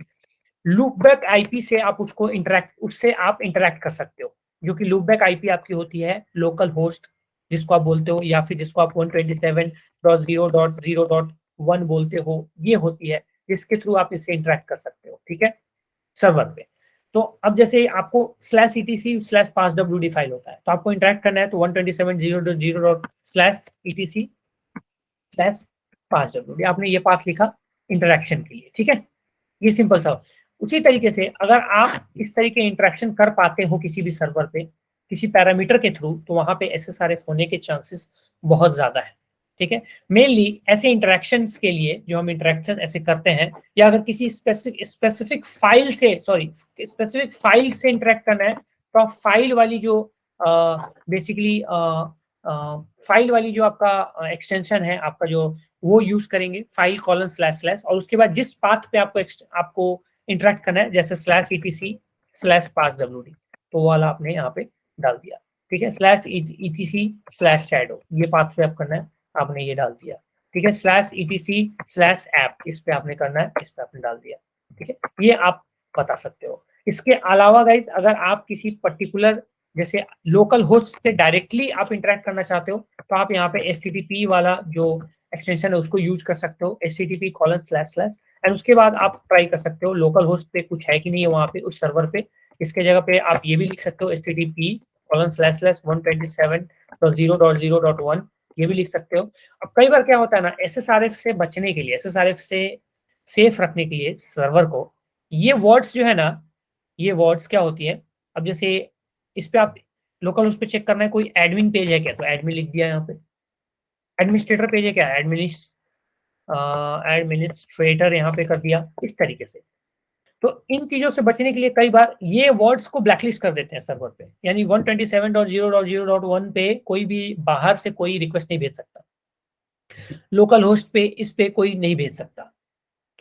लूपबैक आईपी से आप उसको इंटरेक्ट, उससे आप इंटरेक्ट कर सकते हो, जो कि लूपबैक आईपी आपकी होती है लोकल होस्ट जिसको आप बोलते हो, या फिर जिसको आप 127.0.0.1 बोलते हो, ये होती है जिसके थ्रू आप इससे इंटरेक्ट कर सकते हो। ठीक है, सर्वर पे। तो अब जैसे आपको /etc/passwd फाइल होता है, तो आपको इंटरेक्ट करना है तो 127.0.0/etc/passwd आपने ये पाथ लिखा इंटरेक्शन के लिए। ठीक है, ये सिंपल सा। उसी तरीके से अगर आप इस तरीके इंटरेक्शन कर पाते हो किसी भी सर्वर पे किसी पैरामीटर के थ्रू, तो वहां पे एसएसआरएफ होने के चांसेस बहुत ज्यादा है। ठीक है। मेनली ऐसे इंटरेक्शंस के लिए जो हम इंटरेक्शन ऐसे करते हैं, या अगर किसी स्पेसिफिक फाइल से इंटरेक्ट करना है, तो आप फाइल वाली जो बेसिकली फाइल वाली जो आपका एक्सटेंशन है आपका, जो वो यूज करेंगे, फाइल कॉलन स्लैश स्लैश, और उसके बाद जिस पाथ पे आपको इंटरेक्ट करना है, जैसे slash etc slash path wd, तो वो वाला आपने यहाँ पे डाल दिया। ठीक है, स्लैश ईटीसी स्लैश शैडो, ये पाथ पे आप करना है, आपने ये डाल दिया। ठीक है, स्लैश ईटीसी स्लैश ऐप, इस पे आपने करना है, इस पे आपने डाल दिया। ठीक है, ये आप बता सकते हो। इसके अलावा गाइज, अगर आप किसी पर्टिकुलर जैसे लोकल होस्ट से डायरेक्टली आप इंटरेक्ट करना चाहते हो, तो आप यहाँ पे HTTP वाला जो एक्सटेंशन है उसको यूज कर सकते हो, HTTP colon slash slash, and उसके बाद आप ट्राई कर सकते हो लोकल होस्ट पे कुछ है कि नहीं है वहाँ पे उस सर्वर पे। इसके जगह पे आप ये भी लिख सकते हो HTTP कॉलन स्लैश स्लैश 127.0.0.1, ये भी लिख सकते हो। अब कई बार क्या होता है ना, SSRF से बचने के लिए, SSRF से सेफ रखने के लिए सर्वर को, ये वर्ड्स जो है ना, ये वर्ड्स क्या होती है, अब जैसे इस पे आप लोकल होस्ट पे चेक करना है कोई एडमिन पेज है क्या, तो एडमिन लिख दिया यहाँ पे। एडमिनिस्ट्रेटर पेज है क्या, एडमिनिस्ट्रेटर यहाँ पे कर दिया, इस तरीके से। तो इन चीजों से बचने के लिए कई बार ये वर्ड्स को ब्लैकलिस्ट कर देते हैं सर्वर पे, यानी 127.0.0.1 पे कोई भी बाहर से कोई रिक्वेस्ट नहीं भेज सकता, लोकल होस्ट पे इस पे कोई नहीं भेज सकता।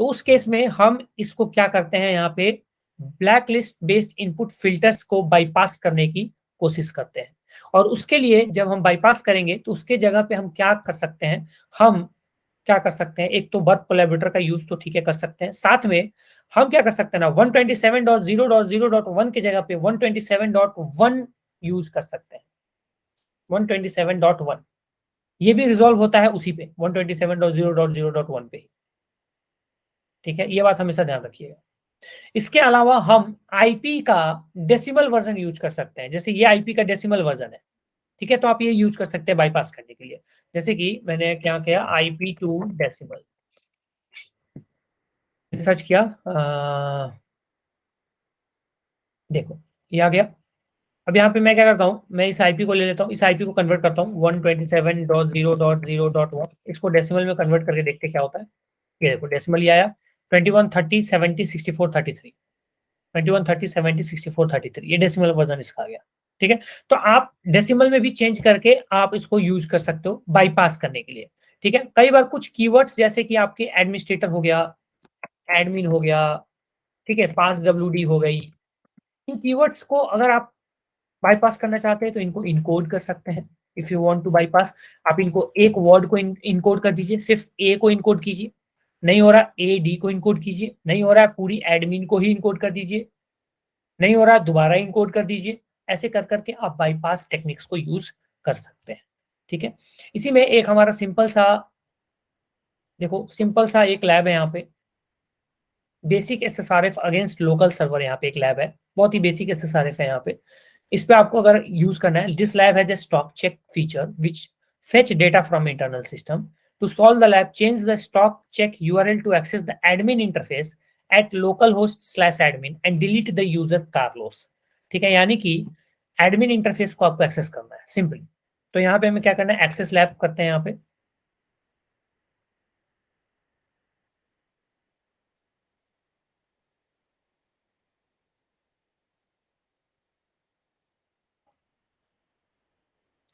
तो उस केस में हम इसको क्या करते हैं, यहाँ पे black list based input filters को बाईपास करने की कोशिश करते हैं। और उसके लिए जब हम बाईपास करेंगे तो उसके जगह पे हम क्या कर सकते हैं, हम क्या कर सकते हैं, एक तो वर्क कोलैबोरेटर का यूज तो ठीक है कर सकते हैं, साथ में हम क्या कर सकते हैं ना, 127.0.0.1 की जगह पे 127.1 यूज कर सकते हैं। 127.1 ये भी रिजॉल्व होता है उसी पे 127.0.0.1 पे। ठीक है, ये बात हमेशा ध्यान रखिएगा। इसके अलावा हम आईपी का डेसिमल वर्जन यूज कर सकते हैं, जैसे ये आईपी का डेसिमल वर्जन है। ठीक है, तो आप ये यूज कर सकते हैं बाईपास करने के लिए। जैसे कि मैंने क्या किया, IP2 डेसिमल सर्च किया, देखो ये आ गया। अब यहाँ पे मैं क्या करता हूँ, मैं इस आईपी को ले लेता हूँ, इस आईपी को कन्वर्ट करता हूँ 127.0.0.1, इसको डेसिमल में कन्वर्ट करके देखते क्या होता है। ये देखो डेसिमल ही आया 2130706433, 2130706433, ये डेसिमल वर्जन इसका आ गया। ठीक है, तो आप डेसिमल में भी चेंज करके आप इसको यूज कर सकते हो बाईपास करने के लिए। ठीक है, कई बार कुछ कीवर्ड्स जैसे कि आपके एडमिनिस्ट्रेटर हो गया, एडमिन हो गया, ठीक है, पास WD हो गई, इन कीवर्ड्स को अगर आप बाईपास करना चाहते हैं तो इनको इनकोड कर सकते हैं। If you want to bypass, आप इनको एक वर्ड को इनकोड कर दीजिए, सिर्फ ए को इनकोड कीजिए, नहीं हो रहा AD को इनकोड कीजिए, नहीं हो रहा पूरी एडमिन को ही इनकोड कर दीजिए, नहीं हो रहा दोबारा इनकोड कर दीजिए। ऐसे कर करके आप बाईपास टेक्निक्स को यूज कर सकते हैं। ठीक है, इसी में एक हमारा सिंपल सा, देखो सिंपल सा एक लैब है यहाँ पे, basic SSRF against local server, यहाँ पे एक लैब है, बहुत ही बेसिक SSRF है यहाँ पे। इस पे आपको अगर यूज करना है, this lab has a stock check feature which fetch data from internal system. To solve the lab, change the stock check URL to access the admin interface at localhost/admin and delete the user Carlos. ठीक है, यानी कि admin interface को आपको access करना है simply. तो यहाँ पे हमें क्या करना है, एक्सेस लैब करते हैं यहाँ पे,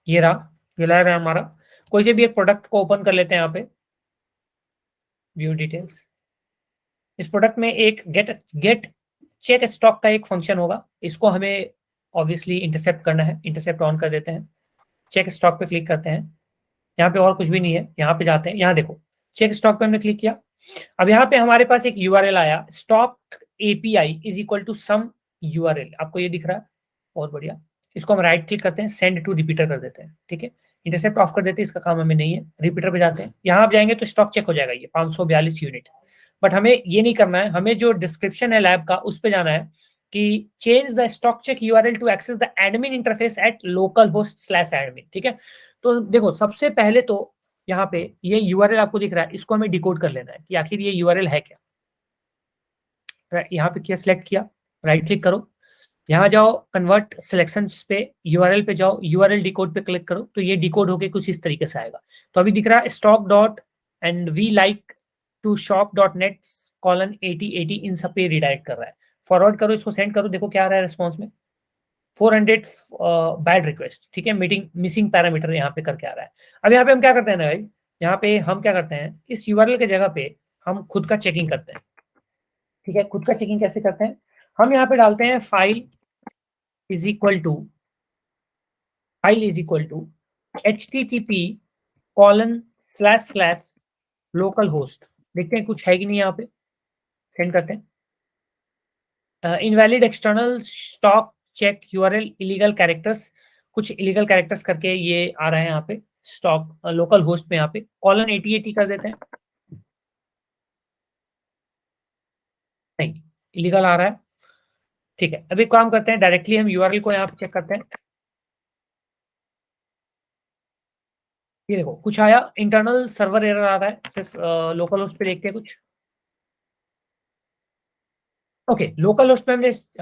ये रहा, ये लैब है हमारा। कोई से भी एक प्रोडक्ट को ओपन कर लेते हैं यहाँ पे, व्यू डिटेल्स। इस प्रोडक्ट में एक गेट चेक स्टॉक का एक फंक्शन होगा, इसको हमें ऑब्वियसली इंटरसेप्ट करना है, इंटरसेप्ट ऑन कर देते हैं, चेक स्टॉक पे क्लिक करते हैं। यहाँ पे और कुछ भी नहीं है, यहाँ पे जाते हैं, यहाँ देखो चेक स्टॉक पे हमने क्लिक किया। अब यहाँ पे हमारे पास एक URL आया, stock API is equal to some URL, आपको ये दिख रहा है, बहुत बढ़िया। इसको हम राइट क्लिक करते हैं, सेंड टू रिपीटर कर देते हैं। ठीक है, इंटरसेप्ट ऑफ कर देते हैं, इसका काम हमें नहीं है। रिपीटर पे जाते हैं, यहाँ आप जाएंगे तो स्टॉक चेक हो जाएगा, ये 542 यूनिट। बट हमें ये नहीं करना है, हमें जो डिस्क्रिप्शन है लैब का उस पे जाना है कि change the stock check URL to access the admin interface at localhost/admin। ठीक है, तो देखो सबसे पहले तो यहाँ पे ये URL आपको दिख रहा है, इसको हमें डिकोड कर लेना है कि आखिर ये URL है क्या। यहाँ पे किया, सिलेक्ट किया, राइट क्लिक करो, यहाँ जाओ कन्वर्ट सिलेक्शंस पे, यूआरएल पे जाओ, यूआरएल डिकोड पे क्लिक करो, तो ये डिकोड होके कुछ इस तरीके से आएगा। तो अभी दिख रहा है stock dot and we like to shop dot net colon 8080 इन सब पे रिडायरेक्ट कर रहा है। फॉरवर्ड करो, इसको सेंड करो, देखो क्या आ रहा है रिस्पॉन्स में। 400 बैड रिक्वेस्ट, ठीक है, मीटिंग मिसिंग पैरामीटर यहाँ पे करके आ रहा है। अब यहाँ पे हम क्या करते हैं ना भाई, यहाँ पे हम क्या करते हैं, इस यूआरएल के जगह पे हम खुद का चेकिंग करते हैं। ठीक है, खुद का चेकिंग कैसे करते हैं, हम यहाँ पे डालते हैं file is equal to http colon / localhost. देखते हैं कुछ है कि नहीं, यहाँ पे सेंड करते हैं। Invalid external stock check URL illegal characters, कुछ इलीगल कैरेक्टर्स करके ये आ रहा है यहाँ पे स्टॉक लोकल होस्ट में, यहाँ पे कॉलन 8080 कर देते हैं। नहीं, इलीगल आ रहा है। ठीक है, अभी काम करते हैं, डायरेक्टली हम यूआरएल को यहाँ पे चेक करते हैं। ये देखो कुछ आया, इंटरनल सर्वर एरर आ रहा है, सिर्फ लोकल होस्ट पे देखते हैं कुछ। ओके, लोकल होस्ट पे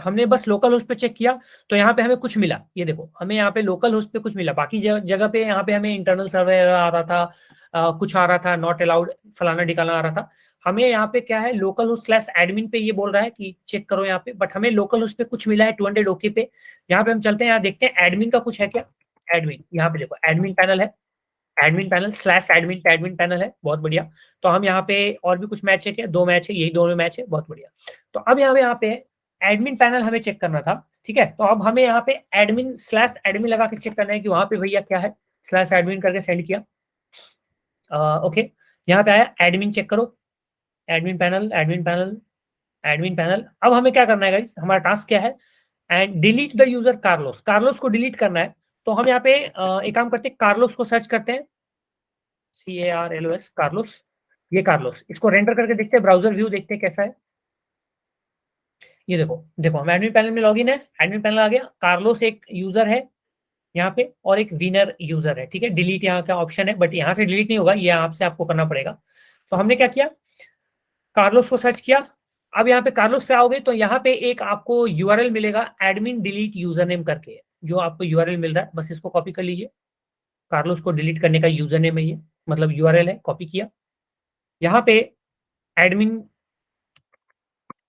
हमने बस लोकल होस्ट पे चेक किया, तो यहाँ पे हमें कुछ मिला। ये देखो, हमें यहाँ पे लोकल होस्ट पे कुछ मिला, बाकी जगह पे यहाँ पे हमें इंटरनल सर्वर एरर आ रहा था, कुछ आ रहा था, नॉट अलाउड फलाना ढिकाना आ रहा था। हमें यहाँ पे क्या है, लोकल होस्ट / एडमिन पे ये बोल रहा है कि चेक करो यहाँ पे, बट हमें लोकल होस्ट पे कुछ मिला है 200 ओके पे। यहाँ पे हम चलते हैं, यहाँ देखते हैं एडमिन का कुछ है क्या। एडमिन, यहाँ पे देखो एडमिन पैनल है, एडमिन पैनल / एडमिन पैनल है, बहुत बढ़िया। तो हम यहाँ पे और भी कुछ मैच है क्या, 2 मैच है, यही दोनों मैच है, बहुत बढ़िया। तो अब यहाँ पे एडमिन पैनल हमें चेक करना था, ठीक है। तो अब हमें यहाँ पे एडमिन / एडमिन लगा के चेक करना है कि वहां पे भैया क्या है, / एडमिन करके सेंड किया। ओके, यहाँ पे आया एडमिन चेक करो, admin panel, admin panel, admin panel. अब हमें क्या करना है गाइस, हमारा टास्क क्या है, and delete the user Carlos, Carlos को डिलीट करना है। तो हम यहाँ पे एक काम करते हैं, कार्लोस को सर्च करते हैं, CARLOS, कार्लोस। ये कार्लोस, इसको रेंडर करके देखते हैं, ब्राउजर व्यू देखते हैं कैसा है। ये देखो, देखो हम एडमिन पैनल में लॉगिन है, एडमिन पैनल आ गया, कार्लोस एक यूजर है यहाँ पे और एक विनर यूजर है, ठीक है। डिलीट यहाँ का ऑप्शन है, बट यहाँ से डिलीट नहीं होगा, ये यहाँ से आपको करना पड़ेगा। तो हमने क्या किया, कार्लोस को सर्च किया। अब यहाँ पे कार्लोस पे आओगे तो यहाँ पे एक आपको यूआरएल मिलेगा, एडमिन डिलीट यूजर नेम करके, जो आपको यूआरएल मिल रहा है, बस इसको कॉपी कर लीजिए। कार्लोस को डिलीट करने का यूजर नेम है ये, मतलब यूआरएल है, कॉपी किया। यहाँ पे एडमिन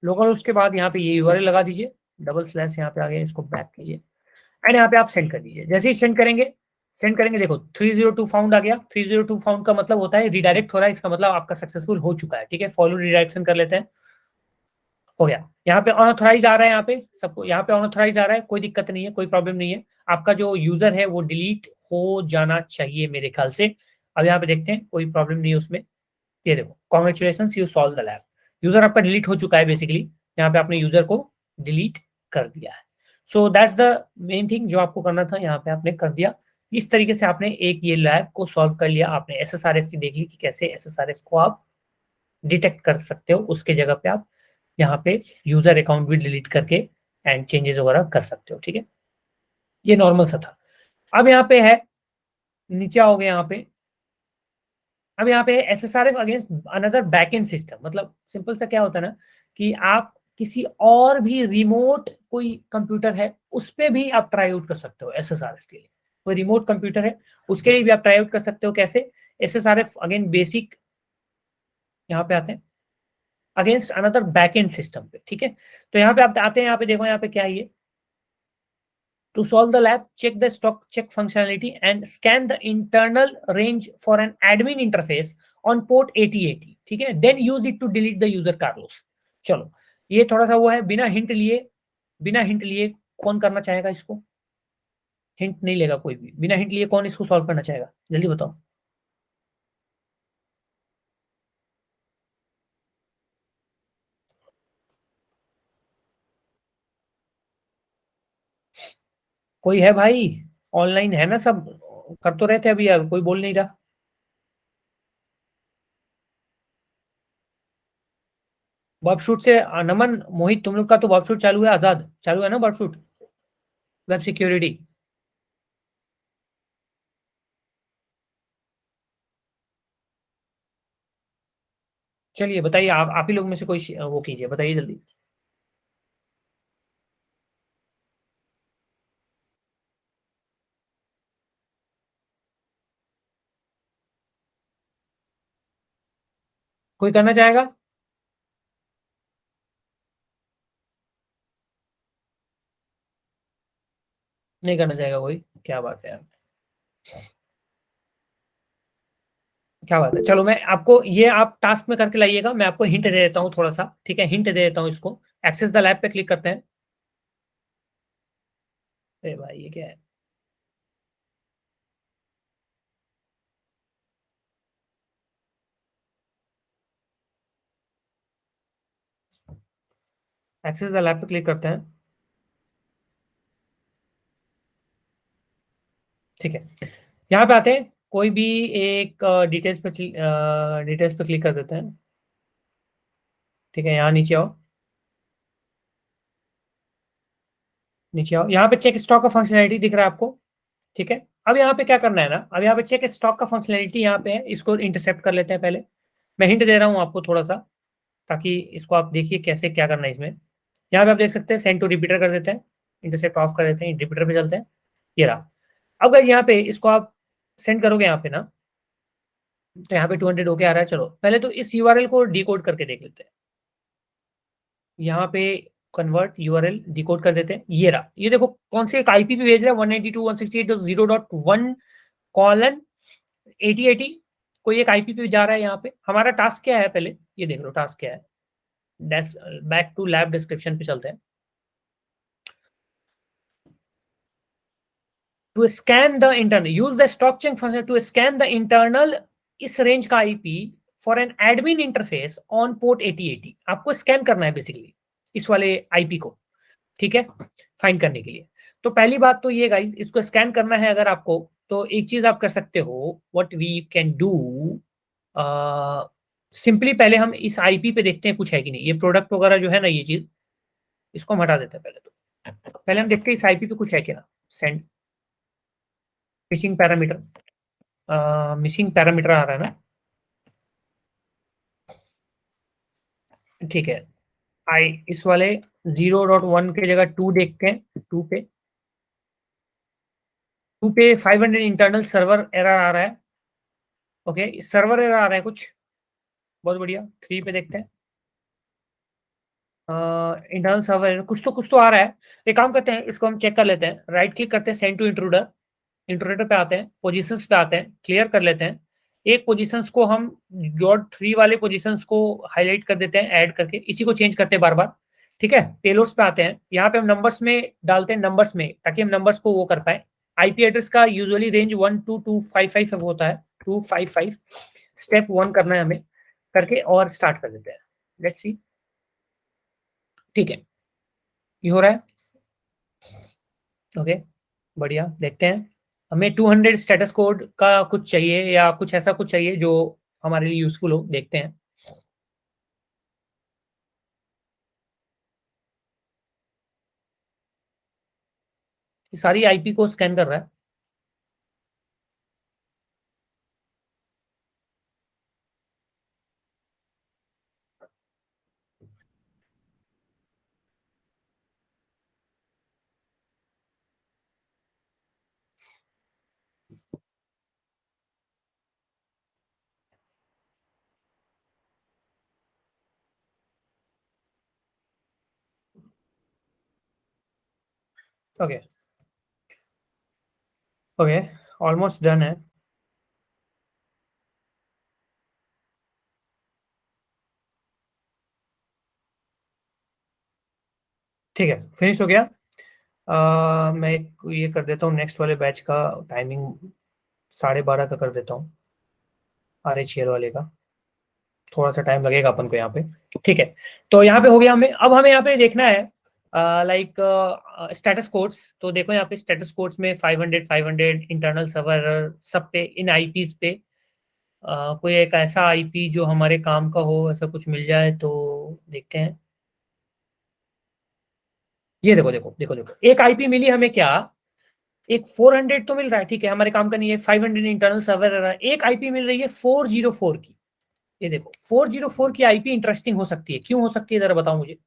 लोकल होस्ट के बाद यहाँ पे ये यूआरएल लगा दीजिए, / यहाँ पे आ गया, इसको बैक कीजिए एंड यहाँ पे आप सेंड कर दीजिए। जैसे ही सेंड करेंगे देखो 302 फाउंड आ गया। 302 फाउंड का मतलब होता है रिडायरेक्ट हो रहा है, इसका मतलब आपका सक्सेसफुल हो चुका है, ठीक है। फॉलो रिडायरेक्शन कर लेते हैं, हो गया। यहाँ पे अनऑथराइज आ रहा है, यहाँ पे सबको यहाँ पे अनऑथराइज आ रहा है, कोई दिक्कत नहीं है, कोई प्रॉब्लम नहीं है। आपका जो यूजर है वो डिलीट हो जाना चाहिए मेरे ख्याल से। अब यहाँ पे देखते हैं, कोई प्रॉब्लम नहीं है उसमें। ये देखो, congratulation you solve the lab, user आपका डिलीट हो चुका है बेसिकली, यहाँ पे आपने यूजर को डिलीट कर दिया है। So that's the main thing जो आपको करना था, यहाँ पे आपने कर दिया। इस तरीके से आपने एक ये लैब को सॉल्व कर लिया। आपने SSRF की देख ली कि कैसे SSRF को आप डिटेक्ट कर सकते हो, उसके जगह पे आप यहाँ पे यूजर अकाउंट भी डिलीट करके एंड चेंजेस वगैरह कर सकते हो, ठीक है। ये नॉर्मल सा था। अब यहाँ पे है, नीचे आओगे यहाँ पे, अब यहाँ पे SSRF against another backend system, मतलब सिंपल सा क्या होता है ना कि आप किसी और भी रिमोट कोई कंप्यूटर है उस पे भी आप ट्राई आउट कर सकते हो SSRF के लिए। कोई रिमोट कंप्यूटर है उसके लिए भी आप ट्राई आउट कर सकते हो। कैसे, SSRF अगेन बेसिक, यहाँ पे आते हैं, अगेंस्ट अनदर बैकएंड सिस्टम पे, ठीक है। तो यहाँ पे आप आते हैं, यहाँ पे देखो, यहाँ पे क्या है ये, to solve the lab, check the stock check functionality and scan the internal range for an admin interface on port 8080, ठीक है। then use it to delete the user Carlos। चलो, ये थोड़ा सा वो है, बिना हिंट लिए कौन करना चाहेगा इसको, हिंट नहीं लेगा कोई भी, बिना हिंट लिए कौन इसको सॉल्व करना चाहेगा, जल्दी बताओ। कोई है भाई, ऑनलाइन है ना सब, कर तो रहे थे अभी यार, कोई बोल नहीं रहा। वर्कशूट से नमन मोहित, तुम लोग का तो वर्कशूट चालू है, आजाद चालू है ना वर्कशूट, वेब सिक्योरिटी। चलिए बताइए, आप ही लोग में से कोई वो कीजिए, बताइए जल्दी। कोई करना चाहेगा? नहीं करना चाहेगा कोई? क्या बात है यार, क्या बात है। चलो मैं आपको ये आप टास्क में करके लाइएगा, मैं आपको हिंट दे देता हूँ थोड़ा सा, ठीक है, हिंट दे देता हूँ इसको। एक्सेस द लैब पे क्लिक करते हैं। अरे भाई ये क्या है? एक्सेस द लैब पे क्लिक करते हैं, ठीक है। यहाँ पे आते हैं, कोई भी एक डिटेल्स पे क्लिक कर देते हैं, ठीक है। यहाँ नीचे आओ, नीचे आओ, यहाँ पे चेक स्टॉक का फंक्शनैलिटी दिख रहा है आपको, ठीक है। अब यहाँ पे क्या करना है ना, अब यहाँ पे चेक स्टॉक का फंक्शनैलिटी यहाँ पे है, इसको इंटरसेप्ट कर लेते हैं पहले। मैं हिंट दे रहा हूँ आपको थोड़ा सा, ताकि इसको आप देखिए कैसे क्या करना है इसमें। यहाँ पे आप देख सकते हैं, सेंड टू रिपीटर कर देते हैं, इंटरसेप्ट ऑफ कर देते हैं, रिपीटर पे चलते हैं, ये रहा। अब अगर यहाँ पे इसको आप सेंड करोगे यहाँ पे ना, तो यहाँ पे 200 होके आ रहा है। चलो पहले तो इस यूआरएल को डिकोड करके देख लेते हैं। यहाँ पे कन्वर्ट यूआरएल डिकोड कर देते हैं, ये रहा। ये देखो कौन से एक आईपी पे भेज रहा है, 192.168.0.1 कोई एक आईपी पे जा रहा है। यहाँ पे हमारा टास्क क्या है, पहले ये देख लो टास्क क्या है। बैक टू लैब डिस्क्रिप्शन पे चलते हैं। To scan the internal, use the stock check function to scan the internal इस रेंज का IP for an admin interface on port 8080। आपको स्कैन करना है बेसिकली इस वाले आईपी को, ठीक है, फाइंड करने के लिए। तो पहली बात तो ये गाइस, इसको स्कैन करना है अगर आपको, तो एक चीज आप कर सकते हो, what we can do, simply पहले हम इस आईपी पे देखते हैं कुछ है कि नहीं। ये प्रोडक्ट वगैरह जो है ना, ये चीज इसको हम हटा देते हैं पहले। तो पहले हम देखते हैं इस आईपी पे कुछ है कि ना। Send missing parameter, missing parameter आ रहा है ना, ठीक है। आई इस वाले 0.1 के जगह 2 देखते हैं, 2 पे 500 इंटरनल सर्वर एरर आ रहा है। ओके, सर्वर एरर आ रहा है कुछ, बहुत बढ़िया। 3 पे देखते हैं, इंटरनल सर्वर कुछ तो आ रहा है। एक काम करते हैं, इसको हम चेक कर लेते हैं। राइट क्लिक करते हैं, सेंड टू इंट्रूडर, इंट्रूडर पे आते हैं, पोजीशंस पे आते हैं, क्लियर कर लेते हैं। एक पोजीशंस को हम जो 3 वाले पोजीशंस को हाईलाइट कर देते हैं, ऐड करके इसी को चेंज करते हैं बार बार, ठीक है। पेलोड्स पे आते हैं, यहाँ पे हम नंबर्स में डालते हैं, नंबर्स में, ताकि हम नंबर्स को वो कर पाए। आईपी एड्रेस का यूजुअली रेंज 12255 होता है, 255। स्टेप 1 करना है हमें, करके और स्टार्ट कर देते हैं। लेट्स सी, ठीक है, ये हो रहा है। ओके, बढ़िया, देखते हैं। हमें 200 स्टेटस कोड का कुछ चाहिए, या कुछ ऐसा कुछ चाहिए जो हमारे लिए यूजफुल हो, देखते हैं। ये सारी आईपी को स्कैन कर रहा है। ओके, ओके, ऑलमोस्ट डन है। ठीक है, फिनिश हो गया। मैं ये कर देता हूँ, नेक्स्ट वाले बैच का टाइमिंग 12:30 का कर देता हूँ, RH वाले का। थोड़ा सा टाइम लगेगा अपन को यहाँ पे, ठीक है। तो यहाँ पे हो गया। हमें अब हमें यहाँ पे देखना है लाइक स्टेटस कोड्स। तो देखो यहाँ पे स्टेटस कोड्स में 500 इंटरनल सर्वर सब पे, इन आईपीज पे कोई एक ऐसा आईपी जो हमारे काम का हो, ऐसा कुछ मिल जाए तो देखते हैं। ये देखो देखो देखो देखो, एक आईपी मिली हमें क्या, एक 400 तो मिल रहा है, ठीक है, हमारे काम का नहीं है। 500 इंटरनल सर्वर, एक आईपी मिल रही है 404 की। ये देखो 404 की आईपी इंटरेस्टिंग हो सकती है, क्यों हो सकती है जरा बताओ मुझे,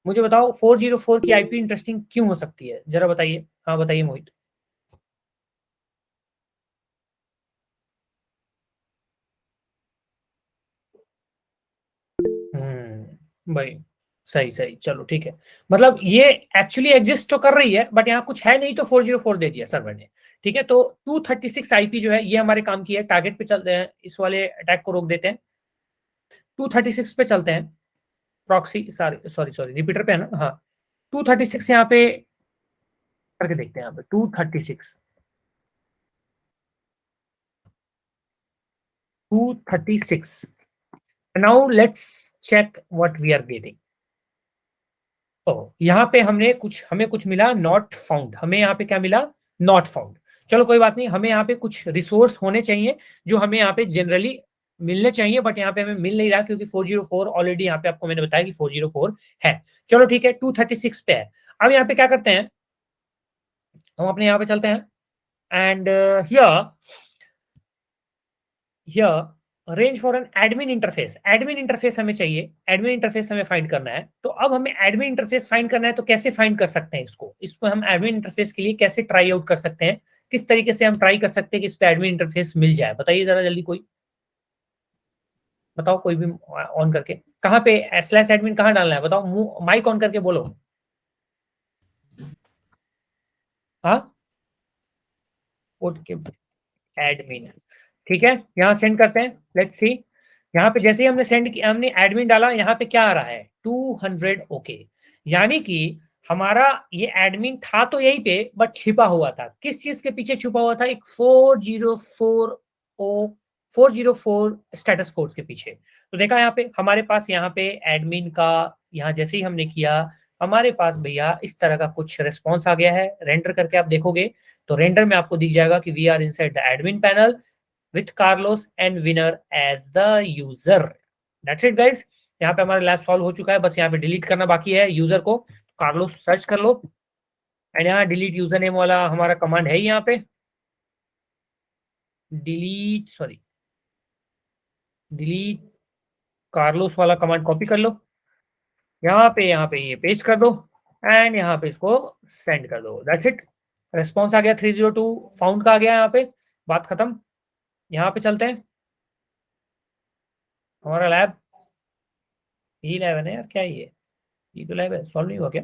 मुझे बताओ 404 की आईपी इंटरेस्टिंग क्यों हो सकती है, जरा बताइए। हाँ बताइए मोहित। भाई सही सही, चलो ठीक है। मतलब ये एक्चुअली एग्जिस्ट तो कर रही है, बट यहाँ कुछ है नहीं, तो 404 दे दिया सर्वर ने। ठीक है, तो 236 आईपी जो है ये हमारे काम की है। टारगेट पे चलते हैं, इस वाले अटैक को रोक देते हैं। 236 पे चलते हैं। Proxy, sorry sorry sorry, repeater पे है ना, हाँ। 236 यहाँ पे करके देखते हैं, यहाँ पे 236, 236। Now let's check what we are getting. ओ, यहाँ पे हमें कुछ मिला, नॉट फाउंड। हमें यहाँ पे क्या मिला? Not found. चलो कोई बात नहीं, हमें यहाँ पे कुछ रिसोर्स होने चाहिए जो हमें यहाँ पे जनरली मिलने चाहिए, बट यहाँ पे हमें मिल नहीं रहा, क्योंकि 404 ऑलरेडी यहाँ पे आपको मैंने बताया कि 404 है। चलो ठीक है, 236 पे है। अब यहाँ पे क्या करते हैं, हम अपने यहाँ पे चलते हैं, and here here range for an admin interface. Admin interface हमें चाहिए, एडमिन इंटरफेस हमें फाइंड करना है। तो अब हमें एडमिन इंटरफेस फाइंड करना है, तो कैसे फाइंड कर सकते हैं इसको हम एडमिन इंटरफेस के लिए कैसे ट्राई आउट कर सकते हैं? किस तरीके से हम ट्राई कर सकते हैं कि इस पे एडमिन इंटरफेस मिल जाए? बताइए जरा जल्दी, कोई बताओ, कोई भी ऑन करके। कहाँ पे स्लैश एडमिन कहाँ डालना है बताओ, मुंह माइक ऑन करके बोलो। हाँ, ओके, एडमिन। ठीक है, यहाँ सेंड करते हैं, लेट्स सी। यहाँ पे जैसे ही हमने सेंड किया, हमने एडमिन डाला, यहाँ पे क्या आ रहा है? 200। ओके, यानी कि हमारा ये एडमिन था तो यहीं पे, बट छिपा हुआ था। किस चीज के पीछे छुपा हुआ था? एक 404 ओ 404 स्टेटस कोड के पीछे। तो देखा यहाँ पे, हमारे पास यहाँ पे एडमिन का, यहाँ जैसे ही हमने किया, हमारे पास भैया इस तरह का कुछ रिस्पॉन्स आ गया है। रेंडर करके आप देखोगे तो रेंडर में आपको दिख जाएगा कि we are inside the admin panel with Carlos and winner as the user. That's it guys। यहाँ पे हमारा लैब सॉल्व हो चुका है, बस यहाँ पे डिलीट करना बाकी है यूजर को। कार्लोस सर्च कर लो, एंड यहाँ डिलीट यूजर नेम वाला हमारा कमांड है ही यहाँ पे। डिलीट, सॉरी, डिलीट कार्लोस वाला कमांड कॉपी कर लो, यहाँ पे ये पेस्ट कर दो, एंड यहाँ पे इसको सेंड कर दो। That's it. रेस्पॉन्स आ गया 302 फाउंड का आ गया यहाँ पे। बात खत्म। यहाँ पे चलते हैं, हमारा लैब, यही लैब है ना यार, क्या है ये तो लैब है, सॉल्व नहीं हुआ क्या?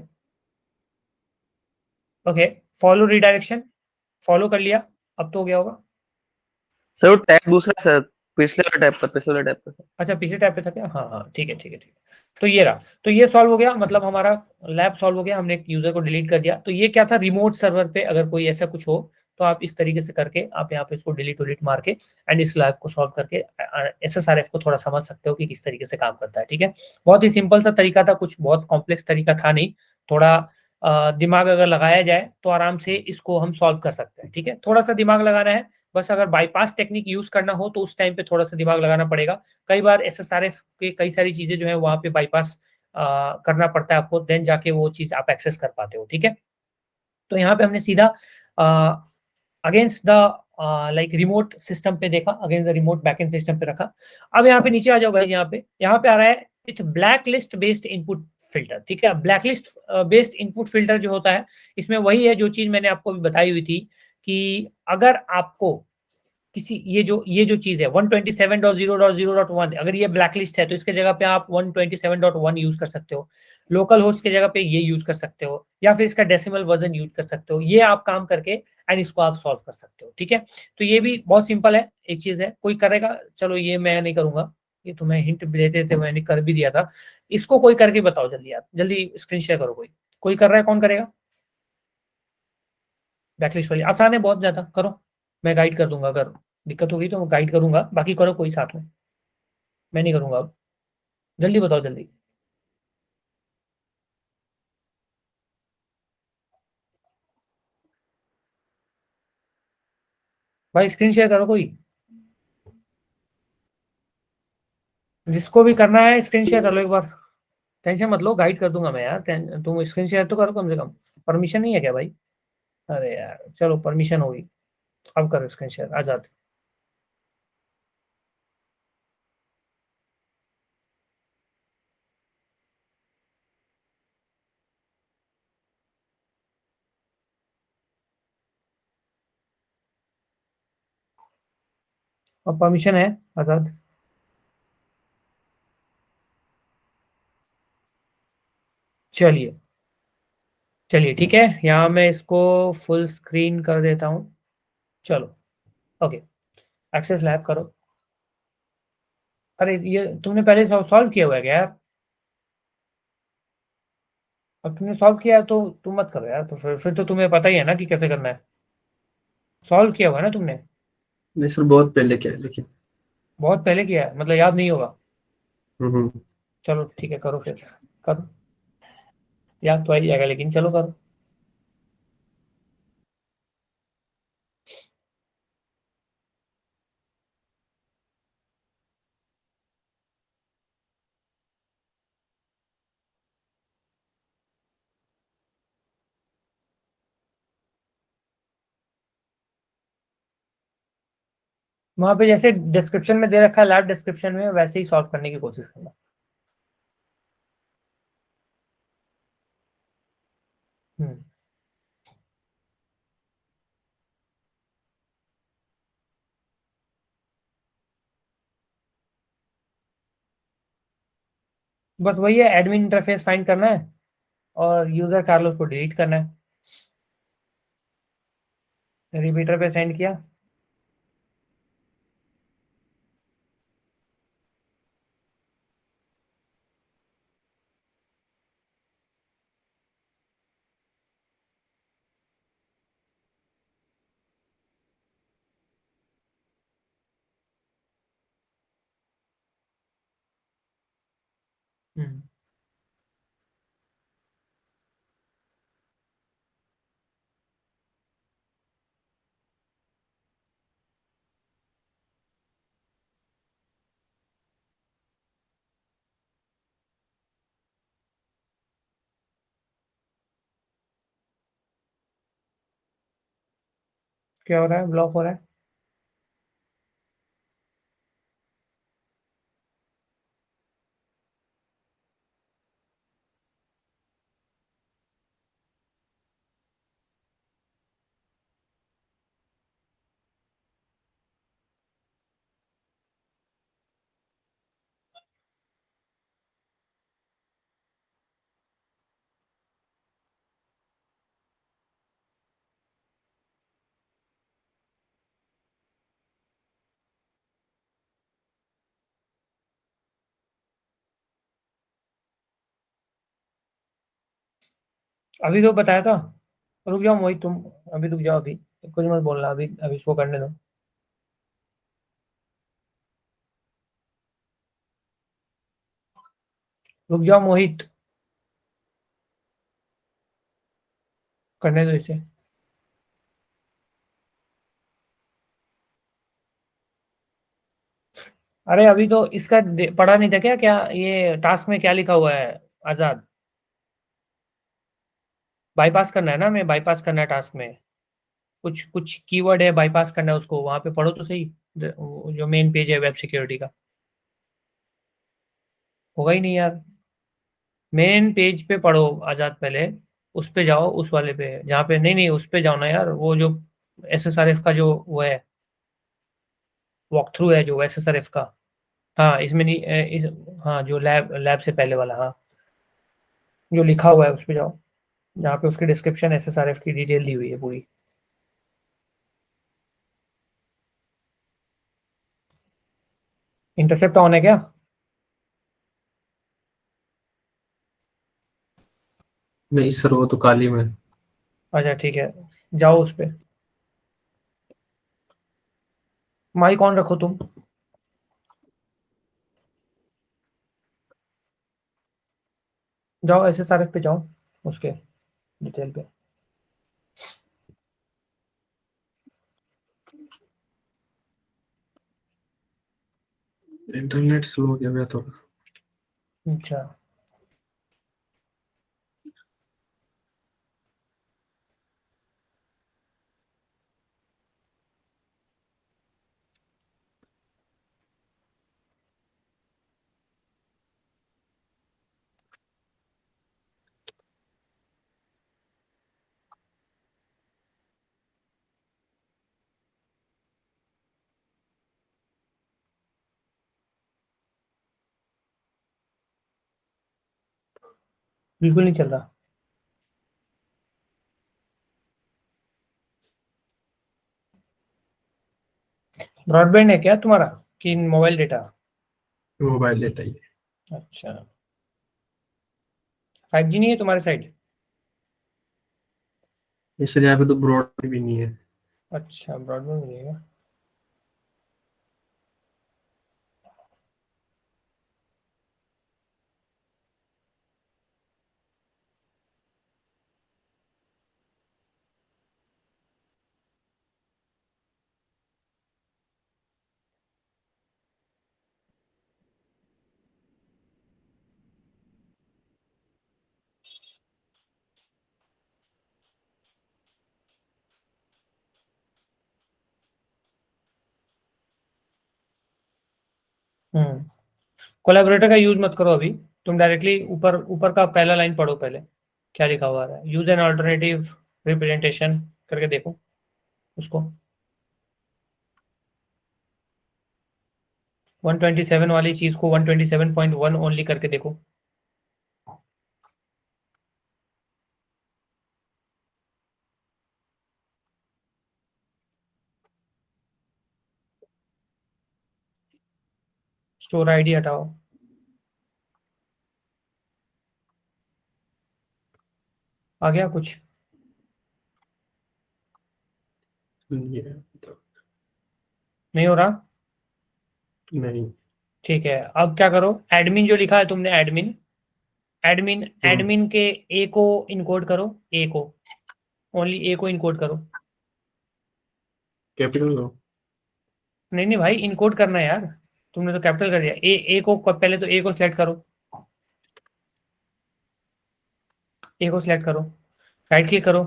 ओके, फॉलो रिडायरेक्शन, फॉलो कर लिया, अब तो हो गया होगा। सर वो टैब दूसरा है सर, पिछले वाले टैब पर। अच्छा, पीछे टैब पे था क्या? हाँ हाँ, ठीक है ठीक है ठीक है। तो ये रहा, तो ये सॉल्व हो गया, मतलब हमारा लैब सॉल्व हो गया। हमने एक यूजर को डिलीट कर दिया। तो ये क्या था? रिमोट सर्वर पे अगर कोई ऐसा कुछ हो, तो आप इस तरीके से करके आप यहाँ पे इसको डिलीट डिलीट मार के एंड इस लैब को सॉल्व करके SSRF को थोड़ा समझ सकते हो कि किस तरीके से काम करता है। ठीक है, बहुत ही सिंपल सा तरीका था, कुछ बहुत कॉम्प्लेक्स तरीका था नहीं। थोड़ा दिमाग अगर लगाया जाए तो आराम से इसको हम सॉल्व कर सकते हैं। ठीक है, थोड़ा सा दिमाग लगाना है बस। अगर बाईपास टेक्निक यूज करना हो तो उस टाइम पे थोड़ा सा दिमाग लगाना पड़ेगा। कई बार SSRF के कई सारी चीजें जो है वहां पे बाईपास करना पड़ता है आपको, देन जाके वो चीज आप एक्सेस कर पाते हो। ठीक है, तो यहाँ पे हमने सीधा against the like remote system पे देखा, against the remote backend system पे रखा। अब यहाँ पे नीचे आ जाओ गाइस, यहाँ पे आ रहा है with black list based input filter. ठीक है, black list based input filter जो होता है, इसमें वही है जो चीज मैंने आपको भी बताई हुई थी कि अगर आपको किसी ये जो चीज है 127.0.0.1, अगर ये ब्लैक लिस्ट है तो इसके जगह पे आप 127.1 यूज कर सकते हो। लोकल होस्ट के जगह पे ये यूज कर सकते हो, या फिर इसका डेसिमल वर्जन यूज कर सकते हो। ये आप काम करके एंड इसको आप सॉल्व कर सकते हो। ठीक है, तो ये भी बहुत सिंपल है, एक चीज है, कोई करेगा? चलो ये मैं नहीं करूंगा, ये तो मैं हिंट देते थे, मैंने कर भी दिया था। इसको कोई करके बताओ जल्दी, आप जल्दी स्क्रीन शेयर करो। कोई कर रहा है? कौन करेगा? बैकलिस्ट वाली आसान है बहुत ज्यादा, करो। मैं गाइड कर दूंगा, अगर दिक्कत होगी तो मैं गाइड करूंगा, बाकी करो कोई साथ में, मैं नहीं करूंगा अब। जल्दी बताओ जल्दी। भाई स्क्रीन शेयर करो कोई, जिसको भी करना है स्क्रीन शेयर कर लो एक बार। टेंशन मत लो, गाइड कर दूंगा मैं यार। तुम स्क्रीन शेयर तो करो कम से कम। परमिशन नहीं है क्या भाई? अरे यार चलो, परमिशन होगी, अब करो स्क्रीन शेयर आजाद। अब परमिशन है आजाद। चलिए चलिए ठीक है, यहाँ मैं इसको फुल स्क्रीन कर देता हूँ। चलो, ओके, एक्सेस लैब करो। अरे ये तुमने पहले सॉल्व किया हुआ है क्या यार? अब तुमने सॉल्व किया है तो तुम मत करो यार, तो फिर तो तुम्हें पता ही है ना कि कैसे करना है। सॉल्व किया हुआ है ना तुमने? नहीं सर, बहुत पहले क्या है लेकिन। बहुत पहले किया है, मतलब याद नहीं होगा। हम्म। चलो ठीक है, करो फिर, करो। याद तो आ ही जाएगा, लेकिन चलो करो। वहां पे जैसे डिस्क्रिप्शन में दे रखा है, लैब डिस्क्रिप्शन में, वैसे ही सॉल्व करने की कोशिश करना। हम्म। बस वही है, एडमिन इंटरफेस फाइंड करना है और यूजर कार्लोस को डिलीट करना है। रिपीटर पे सेंड किया। हम्म। क्या हो रहा है? ब्लॉक हो रहा है। अभी तो बताया था। रुक जाओ मोहित, तुम अभी रुक जाओ, अभी कुछ मत बोलना, अभी अभी इसको करने दो। रुक जाओ मोहित, करने दो इसे। अरे अभी तो इसका पढ़ा नहीं था क्या? क्या ये टास्क में क्या लिखा हुआ है? आजाद, बाईपास करना है ना, मैं बाईपास करना है टास्क में। कुछ कुछ कीवर्ड है, बाईपास करना है उसको, वहां पे पढ़ो तो सही। जो मेन पेज है वेब सिक्योरिटी का। होगा ही नहीं यार। मेन पेज पे पढ़ो आजाद, पहले उस पे जाओ, उस वाले पे जहाँ पे, नहीं नहीं, उस पे जाओ ना यार, वो जो एसएसआरएफ का जो वो है, वॉक थ्रू है जो एसएसआरएफ का। हाँ इसमें नहीं हाँ जो लैब लैब से पहले वाला, हाँ जो लिखा हुआ है उस पे जाओ, जहाँ पे उसकी डिस्क्रिप्शन एसएसआरएफ की डिटेल दी हुई है पूरी। इंटरसेप्ट ऑन है क्या? नहीं सर, वो तो काली में। अच्छा ठीक है, जाओ उस पे। माइक ऑन रखो तुम। जाओ एसएसआरएफ पे जाओ, उसके डिटेल पे। इंटरनेट स्लो हो गया तो। अच्छा। बिल्कुल नहीं चल रहा। ब्रॉडबैंड है क्या तुम्हारा कि मोबाइल डेटा? मोबाइल डेटा ही है। अच्छा, 5G नहीं है तुम्हारे साइड? इसलिए यहाँ पे तो ब्रॉड भी नहीं है। अच्छा, ब्रॉडबैंड मिलेगा। कोलैबोरेटर का यूज मत करो अभी। तुम डायरेक्टली ऊपर ऊपर का पहला लाइन पढ़ो पहले, क्या लिखा हुआ है। यूज एन अल्टरनेटिव रिप्रेजेंटेशन करके देखो उसको। 127 वाली चीज को 127.1 ओनली करके देखो। स्टोर आईडी हटाओ। आ गया कुछ? ये तो नहीं हो रहा? नहीं। ठीक है, अब क्या करो, एडमिन जो लिखा है तुमने, एडमिन एडमिन हम्म, एडमिन के ए को इनकोड करो। ए को, ओनली ए को इनकोड करो। कैपिटल हो। नहीं नहीं भाई, इनकोड करना है यार। तुमने तो कैपिटल कर दिया। ए को पहले तो ए को सिलेक्ट करो। ए को सिलेक्ट करो, राइट क्लिक करो।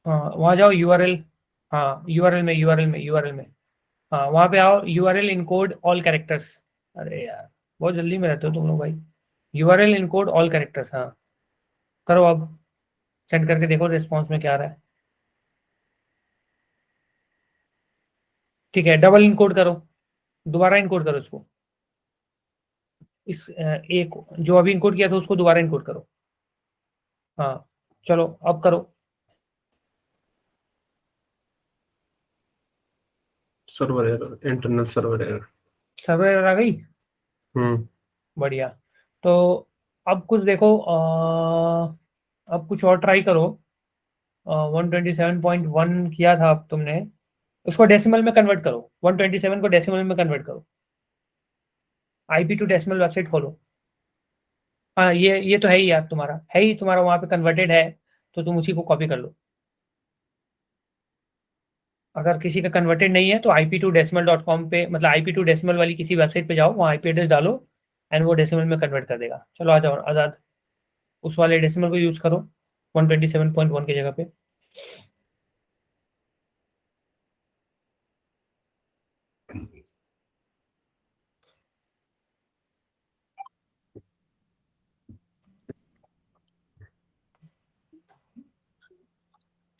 हाँ, वहाँ जाओ यूआरएल। हाँ, यूआरएल में हाँ, वहाँ पे आओ, यूआरएल इनकोड ऑल कैरेक्टर्स। अरे यार, बहुत जल्दी में रहते हो तुम लोग भाई। यूआरएल इनकोड ऑल कैरेक्टर्स, हाँ करो अब। सेंड करके देखो रिस्पॉन्स में क्या आ रहा है। ठीक है, डबल इनकोड करो, दोबारा इनकोड करो इसको। इस ए को जो अभी इनकोड किया था उसको दोबारा इनकोड करो। हाँ, चलो अब करो। Server error, internal server error. Server error आ गई? हम्म। बढ़िया। तो अब कुछ देखो, अब कुछ और ट्राई करो। 127.1 किया था अब तुमने, उसको डेसिमल में कन्वर्ट करो। 127 को डेसिमल में कन्वर्ट करो। IP टू डेसिमल वेबसाइट खोलो। हाँ, ये तो है ही यार, तुम्हारा है ही, तुम्हारा वहाँ पे कन्वर्टेड है, तो तुम उसी को कॉपी कर लो। अगर किसी का कन्वर्टेड नहीं है तो IP2decimal.com पे, मतलब IP2decimal वाली किसी वेबसाइट पे जाओ, वहाँ IP एड्रेस डालो एंड वो डेसिमल में कन्वर्ट कर देगा। चलो आ जाओ आज़ाद, उस वाले डेसिमल को यूज़ करो 127.1 की जगह पे।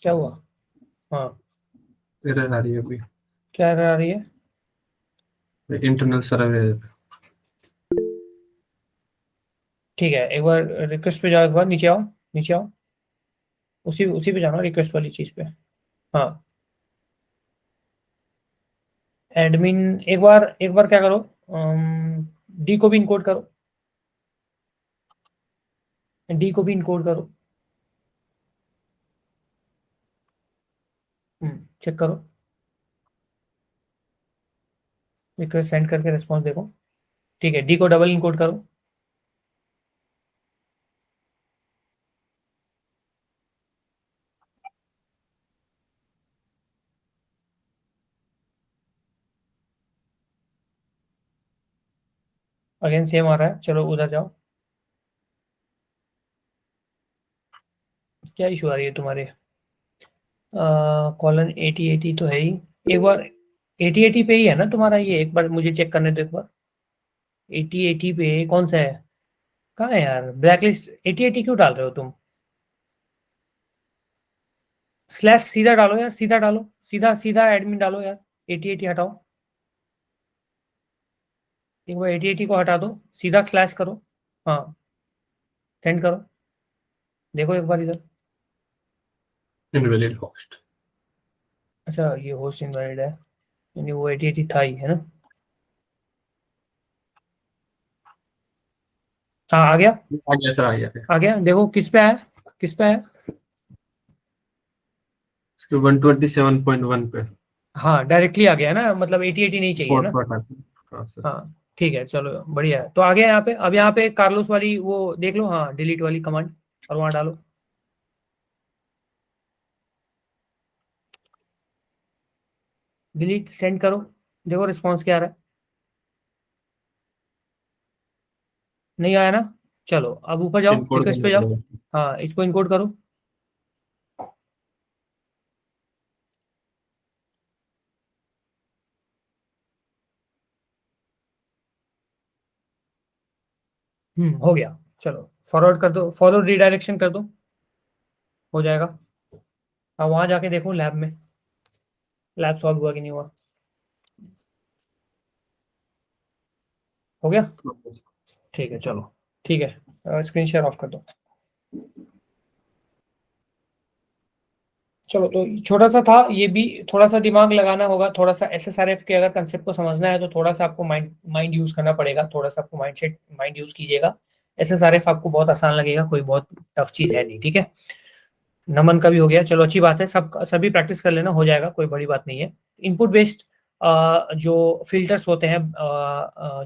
क्या हुआ? हाँ, एरर आ रही है अभी। क्या error आ रही है? Internal server error. ठीक है, एक बार रिक्वेस्ट पे जाओ, एक बार नीचे आओ, नीचे आओ, उसी उसी पे जाना, रिक्वेस्ट वाली चीज़ पे। हाँ, एडमिन, एक बार क्या करो, डी को भी इनकोड करो, डी को भी इनकोड करो। चेक करो, रिक्वेस्ट सेंड करके रिस्पॉन्स देखो। ठीक है, डी को डबल इनकोड करो। अगेन सेम आ रहा है, चलो उधर जाओ। क्या इशू आ रही है तुम्हारे? कॉलन 8080 तो है ही। एक बार 8080 पे ही है ना तुम्हारा ये, एक बार मुझे चेक करने दो एक बार। 8080 पे कौन सा है? कहाँ है यार, ब्लैकलिस्ट 8080 क्यों डाल रहे हो तुम? स्लैश सीधा डालो यार, सीधा डालो, सीधा सीधा एडमिन डालो यार। 8080 हटाओ, एक बार 8080 को हटा दो, सीधा स्लैश करो, हाँ सेंड करो, देखो एक बार इधर। Invalid host. अच्छा ये होस्ट इनवैलिड है, यानी वो 8080 था ही, है ना? हाँ आ गया, आ गया सर, आ गया। आ गया, देखो किस पे है, किस पे है? 127.1 पे। हाँ डायरेक्टली आ गया ना, मतलब 8080 नहीं चाहिए ना। हाँ सर। हाँ ठीक है, चलो बढ़िया है। तो आ गया यहाँ पे। अब यहाँ पे कार्लोस वाली वो देख लो, हाँ डिलीट वाली कमांड, और वहाँ डालो। डिलीट सेंड करो, देखो रिस्पॉन्स क्या आ रहा है। नहीं आया ना, चलो अब ऊपर जाओ, इनकोड रिक्वेस्ट पे करना जाओ, पड़ेगा। हाँ इसको इनकोड करो। हो गया, चलो फॉरवर्ड कर दो, फॉलो रीडायरेक्शन कर दो, हो जाएगा। अब वहां जाके देखो लैब में, लैब सॉल्व हुआ कि नहीं हुआ। हो गया, ठीक है चलो, ठीक है स्क्रीन शेयर ऑफ कर दो। चलो तो छोटा सा था ये भी, थोड़ा सा दिमाग लगाना होगा, थोड़ा सा एसएसआरएफ के अगर कंसेप्ट को समझना है तो थोड़ा सा आपको माइंड माइंड यूज करना पड़ेगा, थोड़ा सा आपको माइंड यूज कीजिएगा। एसएसआरएफ आपको बहुत आसान लगेगा, कोई बहुत टफ चीज है नहीं, ठीक है। नमन का भी हो गया, चलो अच्छी बात है, सब सभी प्रैक्टिस कर लेना, हो जाएगा, कोई बड़ी बात नहीं है। इनपुट बेस्ड जो फिल्टर्स होते हैं,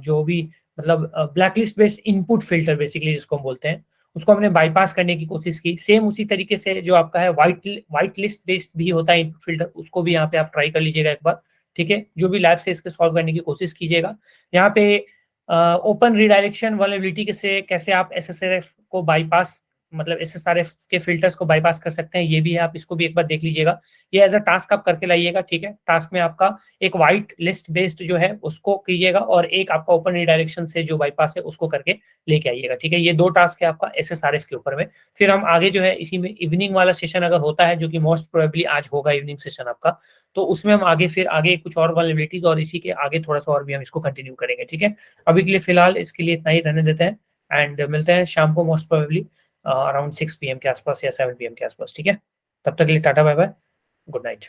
जो भी मतलब blacklist based input filter basically जिसको हम बोलते हैं, उसको हमने बाईपास करने की कोशिश की। सेम उसी तरीके से जो आपका है वाइट लिस्ट बेस्ड भी होता है इनपुट फिल्टर, उसको भी यहाँ पे आप ट्राई कर लीजिएगा एक बार, ठीक है। जो भी लैब से इसके सॉल्व करने की कोशिश कीजिएगा। यहाँ पे ओपन रिडायरेक्शन वल्नरेबिलिटी से कैसे आप एसएसआरएफ को बाईपास, मतलब एसएसआरएफ के फिल्टर्स को बाईपास कर सकते हैं, ये भी है, आप इसको भी एक बार देख लीजिएगा। ये एज अ टास्क आप करके लाइएगा, ठीक है। टास्क में आपका एक वाइट लिस्ट बेस्ड जो है उसको कीजिएगा, और एक आपका ओपन रिडायरेक्शन से जो बाईपास है उसको करके लेके आइएगा, ठीक है। ये दो टास्क है आपका एसएसआरएफ के ऊपर में। फिर हम आगे जो है इसी में इवनिंग वाला सेशन अगर होता है, जो कि मोस्ट प्रोबेबली आज होगा इवनिंग सेशन आपका, तो उसमें हम आगे फिर आगे कुछ और वल्नरेबिलिटीज और इसी के आगे थोड़ा सा और भी हम इसको कंटिन्यू करेंगे, ठीक है। अभी के लिए फिलहाल इसके लिए इतना ही रहने देते हैं, एंड मिलते हैं शाम को मोस्ट प्रोबेबली अराउंड 6 PM के आसपास या 7 PM के आसपास, ठीक है। तब तक के लिए tata bye bye, good night.